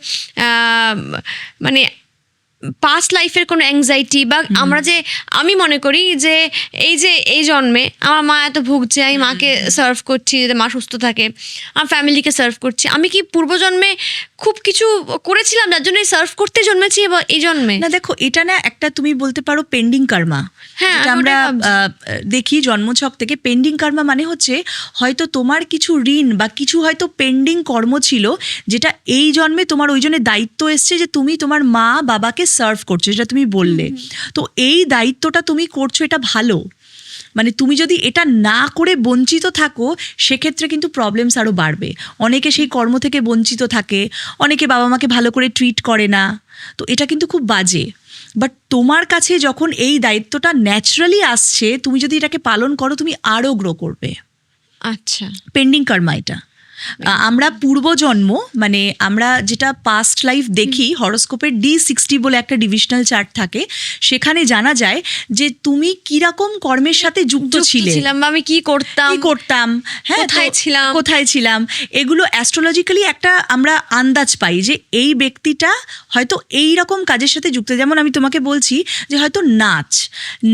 মানে পাস্ট লাইফের কোনো অ্যাংজাইটি বা আমি মনে করি যে এই জন্মে আমার মা এত ভুগছে, আমি মাকে সার্ভ করছি যাতে মা সুস্থ থাকে, আমার ফ্যামিলিকে সার্ভ করছি, আমি কি পূর্বজন্মে খুব কিছু করেছিলাম যার জন্য সার্ভ করতে জন্মেছি এবার এই জন্মে? না দেখো, এটা না একটা তুমি বলতে পারো পেন্ডিং কার্মা। হ্যাঁ, আমরা দেখি জন্মছক থেকে পেন্ডিং কার্মা মানে হচ্ছে হয়তো তোমার কিছু ঋণ বা কিছু হয়তো পেন্ডিং কর্ম ছিল যেটা এই জন্মে তোমার ওই জন্য দায়িত্ব এসছে যে তুমি তোমার মা বাবাকে সার্ভ করছো, যেটা তুমি বললে। তো এই দায়িত্বটা তুমি করছো, এটা ভালো। মানে তুমি যদি এটা না করে বঞ্চিত থাকো সেক্ষেত্রে কিন্তু প্রবলেমস আরও বাড়বে। অনেকে সেই কর্ম থেকে বঞ্চিত থাকে, অনেকে বাবা মাকে ভালো করে ট্রিট করে না, তো এটা কিন্তু খুব বাজে। বাট তোমার কাছে যখন এই দায়িত্বটা ন্যাচারালি আসছে, তুমি যদি এটাকে পালন করো তুমি আরও গ্রো করবে। আচ্ছা, পেন্ডিং কর্মা এটা। আমরা পূর্বজন্ম মানে আমরা যেটা পাস্ট লাইফ দেখি, হরোস্কোপের D60 বলে একটা ডিভিশনাল চার্ট থাকে, সেখানে জানা যায় যে তুমি কিরকম কর্মের সাথে যুক্ত ছিলে, বা আমি কি করতাম, হ্যাঁ কোথায় ছিলাম, এগুলো অ্যাস্ট্রোলজিক্যালি একটা আমরা আন্দাজ পাই যে এই ব্যক্তিটা হয়তো এই রকম কাজের সাথে যুক্ত। যেমন আমি তোমাকে বলছি যে হয়তো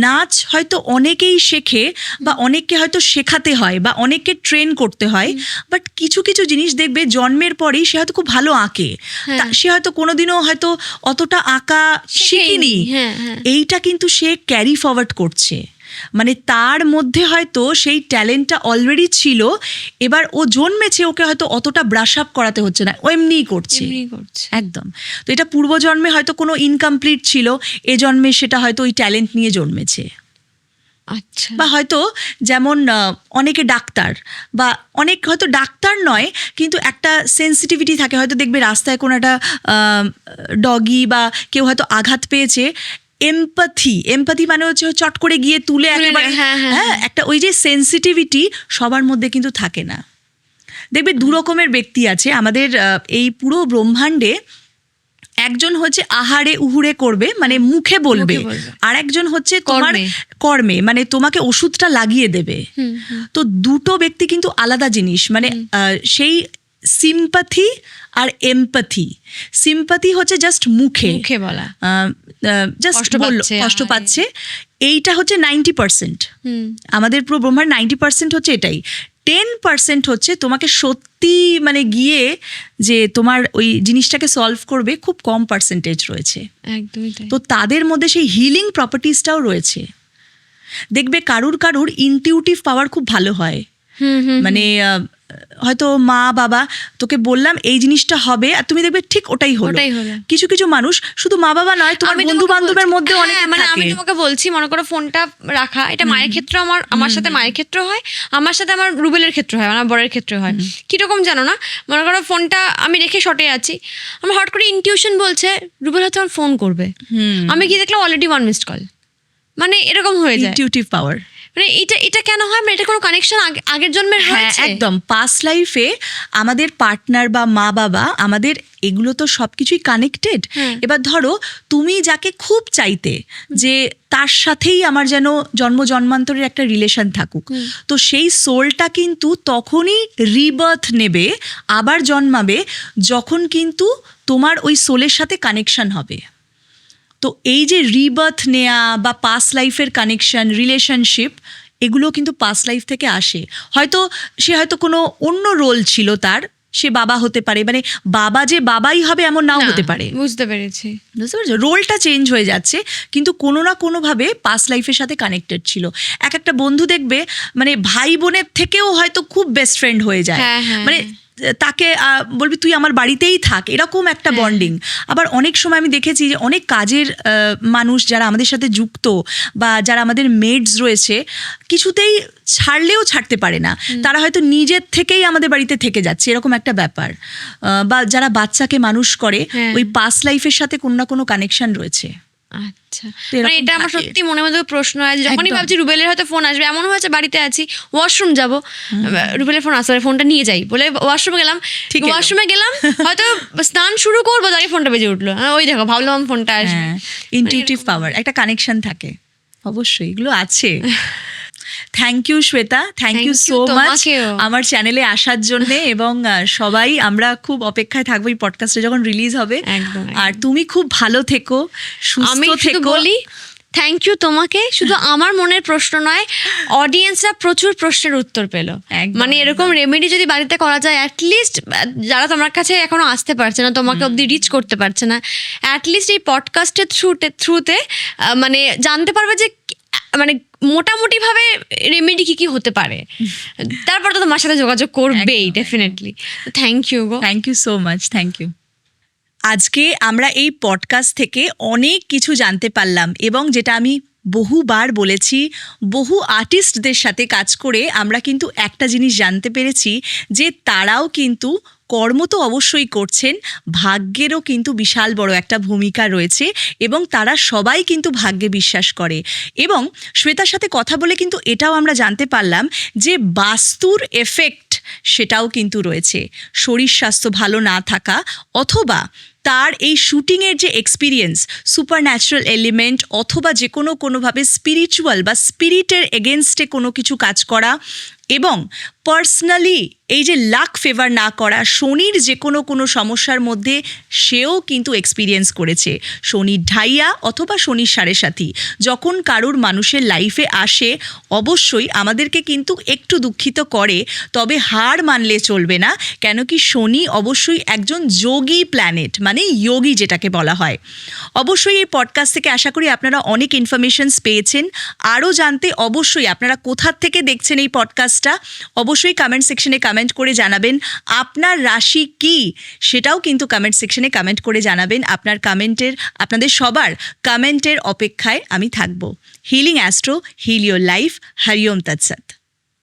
নাচ হয়তো অনেকেই শেখে বা অনেককে হয়তো শেখাতে হয় বা অনেককে ট্রেন করতে হয়, বাট কিছু জিনিস দেখবে জন্মের পরেই সে হয়তো খুব ভালো আঁকে, সে হয়তো কোনোদিনও হয়তো অতটা আঁকা শিখিনি, এইটা কিন্তু সে ক্যারি ফরওয়ার্ড করছে। মানে তার মধ্যে হয়তো সেই ট্যালেন্টটা অলরেডি ছিল, এবার ও জন্মেছে, ওকে হয়তো অতটা ব্রাশ আপ করাতে হচ্ছে না, ও এমনিই করছে। একদম। তো এটা পূর্বজন্মে হয়তো কোনো ইনকমপ্লিট ছিল, এ জন্মে সেটা হয়তো ওই ট্যালেন্ট নিয়ে জন্মেছে। আচ্ছা। বা হয়তো যেমন অনেকে ডাক্তার বা অনেক হয়তো ডাক্তার নয় কিন্তু একটা সেন্সিটিভিটি থাকে, হয়তো দেখবে রাস্তায় কোনো একটা ডগি বা কেউ হয়তো আঘাত পেয়েছে, এমপ্যাথি মানে হচ্ছে চট করে গিয়ে তুলে একেবারে, হ্যাঁ একটা ওই যে সেন্সিটিভিটি সবার মধ্যে কিন্তু থাকে না। দেখবে দু রকমের ব্যক্তি আছে আমাদের এই পুরো ব্রহ্মাণ্ডে। একজন হচ্ছে আহারে উহুরে করবে, মানে মুখে বলবে, আর একজন হচ্ছে তোমার কর্মে, মানে তোমাকে ওষুধটা লাগিয়ে দেবে। তো দুটো ব্যক্তি কিন্তু আলাদা জিনিস। মানে সেই সিম্প্যাথি আর এমপ্যাথি। সিম্প্যাথি হচ্ছে জাস্ট মুখে বলা, জাস্ট কষ্ট পাচ্ছে, এইটা হচ্ছে 90%। আমাদের পুরো ব্রহ্মার 90% হচ্ছে এটাই। 10% হচ্ছে তোমাকে সত্যি মানে গিয়ে যে তোমার ওই জিনিসটাকে সলভ করবে, খুব কম পার্সেন্টেজ রয়েছে। একদমই তাই। তো তাদের মধ্যে সেই হিলিং প্রপার্টিসটাও রয়েছে। দেখবে কারুর ইনটিউটিভ পাওয়ার খুব ভালো হয়। মানে হয়তো মা বাবা তোকে বললাম এই জিনিসটা হবে, আর তুমি দেখবে ঠিক ওটাই হলো। কিছু মানুষ শুধু মা বাবা নয়, তোমার বন্ধু বান্ধবের মধ্যে অনেক মানে আমি তোমাকে বলছি, মনে করো ফোনটা রাখা, এটা মায়ের ক্ষেত্রে আমার সাথে মায়ের ক্ষেত্রে হয়, আমার সাথে আমার রুবেলের ক্ষেত্রে হয়, আমার বরের ক্ষেত্রে হয়। কিরকম জানো না, মনে করো ফোনটা আমি রেখে শর্টে আছি, আমার হট করে ইনটিউশন বলছে রুবেল হয়তো আমার ফোন করবে, আমি কি দেখলাম অলরেডি 1 মিসড কল, মানে এরকম হয়ে যায় ইনটিউটিভ পাওয়ার। মানে এটা কেন হয়? মানে এটা কোনো কানেকশন আগের জন্মের হয়েছে? একদম। পাস্ট লাইফে আমাদের পার্টনার বা মা বাবা আমাদের এগুলো তো সবকিছুই কানেক্টেড। এবার ধরো তুমি যাকে খুব চাইতে যে তার সাথেই আমার যেন জন্মান্তরের একটা রিলেশন থাকুক, তো সেই সোলটা কিন্তু তখনই রিবার্থ নেবে, আবার জন্মাবে, যখন কিন্তু তোমার ওই সোলের সাথে কানেকশন হবে। তো এই যে রিবার্থ নেয়া বা পাস্ট লাইফের কানেকশন, রিলেশনশিপ, এগুলো কিন্তু পাস্ট লাইফ থেকে আসে। সে হয়তো কোনো অন্য রোল ছিল তার, সে বাবা হতে পারে, মানে বাবা যে বাবাই হবে এমন নাও হতে পারে। বুঝতে পেরেছি। রোলটা চেঞ্জ হয়ে যাচ্ছে, কিন্তু কোনো না কোনোভাবে পাস্ট লাইফের সাথে কানেক্টেড ছিল। একটা বন্ধু দেখবে মানে ভাই বোনের থেকেও হয়তো খুব বেস্ট ফ্রেন্ড হয়ে যায়, মানে তাকে বলবি তুই আমার বাড়িতেই থাক, এরকম একটা বন্ডিং। আবার অনেক সময় আমি দেখেছি যে অনেক কাজের মানুষ যারা আমাদের সাথে যুক্ত বা যারা আমাদের মেডস রয়েছে, কিছুতেই ছাড়লেও ছাড়তে পারে না, তারা হয়তো নিজের থেকেই আমাদের বাড়িতে থেকে যাচ্ছে, এরকম একটা ব্যাপার। বা যারা বাচ্চাকে মানুষ করে, ওই পাস্ট লাইফের সাথে কোনো না কোনো কানেকশন রয়েছে। আচ্ছা, মানে এটা আমার সত্যি মনে মধ্যে প্রশ্ন হয়, যখনই ভাবছি রুবেলের হয়তো ফোন আসবে, এমন হয়েছে বাড়িতে আছি, ওয়াশরুম যাবো, রুবেলের ফোন আসবে, ফোনটা নিয়ে যাই বলে ওয়াশরুমে গেলাম, হয়তো স্নান শুরু করবো, তাকে ফোনটা বেজে উঠলো, ওই দেখো ভাবলাম ফোনটা আসবে। ইনটিউটিভ পাওয়ার, একটা কানেকশন থাকে, অবশ্যই এগুলো আছে। Thank you Shweta, thank you Thank so you much তোমাকেও। আমার চ্যানেলে আসার জন্য এবং সবাই আমরা খুব অপেক্ষায় থাকবো এই পডকাস্টে যখন রিলিজ হবে। একদম, আর তুমি খুব ভালো থেকো, আমি সুস্থ শুধু থেকো। বলি থ্যাংক ইউ তোমাকে, শুধু আমার মনের প্রশ্ন নয়, অডিয়েন্সরা প্রচুর প্রশ্নের উত্তর পেল। একদম, মানে এরকম রেমেডি যদি বাড়িতে করা যায়, অ্যাটলিস্ট যারা তোমার কাছে এখনো আসতে পারছে না, তোমাকে অব্দি রিচ করতে পারছে না, অ্যাটলিস্ট এই পডকাস্টের থ্রুতে মানে জানতে পারবে যে মানে মোটামুটি ভাবে রেমেডি কি কি হতে পারে। তারপর তো তোমার সাথে যোগাযোগ করবেই ডেফিনেটলি। থ্যাংক ইউ গো। Thank you so much, thank you. আজকে আমরা এই পডকাস্ট থেকে অনেক কিছু জানতে পারলাম এবং যেটা আমি বহুবার বলেছি, বহু আর্টিস্টদের সাথে কাজ করে আমরা কিন্তু একটা জিনিস জানতে পেরেছি যে তারাও কিন্তু কর্ম তো অবশ্যই করছেন, ভাগ্যেরও কিন্তু বিশাল বড় একটা ভূমিকা রয়েছে এবং তারা সবাই কিন্তু ভাগ্যে বিশ্বাস করে। এবং শ্বেতার সাথে কথা বলে কিন্তু এটাও আমরা জানতে পারলাম যে বাস্তুর এফেক্ট সেটাও কিন্তু রয়েছে। শরীর স্বাস্থ্য ভালো না থাকা অথবা তার এই শুটিংয়ের যে এক্সপিরিয়েন্স, সুপার ন্যাচারাল এলিমেন্ট অথবা যে কোনোভাবে স্পিরিচুয়াল বা স্পিরিটের এগেনস্টে কোনো কিছু কাজ করা এবং পার্সোনালি এই যে লাক ফেভার না করা, শনির যে কোনো সমস্যার মধ্যে সেও কিন্তু এক্সপিরিয়েন্স করেছে। শনির ঢাইয়া অথবা শনির সাড়ে সাথী যখন কারুর মানুষের লাইফে আসে অবশ্যই আমাদেরকে কিন্তু একটু দুঃখিত করে, তবে হার মানলে চলবে না। কেন কি শনি অবশ্যই একজন যোগী প্ল্যানেট, মানে যোগী যেটাকে বলা হয়। অবশ্যই এই পডকাস্ট থেকে আশা করি আপনারা অনেক ইনফরমেশনস পেয়েছেন। আরও জানতে অবশ্যই আপনারা কোথার থেকে দেখছেন এই পডকাস্টটা অবশ্যই কমেন্ট সেকশনে কমেন্ট করে জানাবেন। আপনার রাশি কি সেটাও কিন্তু কমেন্ট সেকশনে কমেন্ট করে জানাবেন। আপনাদের সবার কমেন্টের অপেক্ষায় আমি থাকবো। Healing astro, heal your life. Hari ওম তৎসৎ।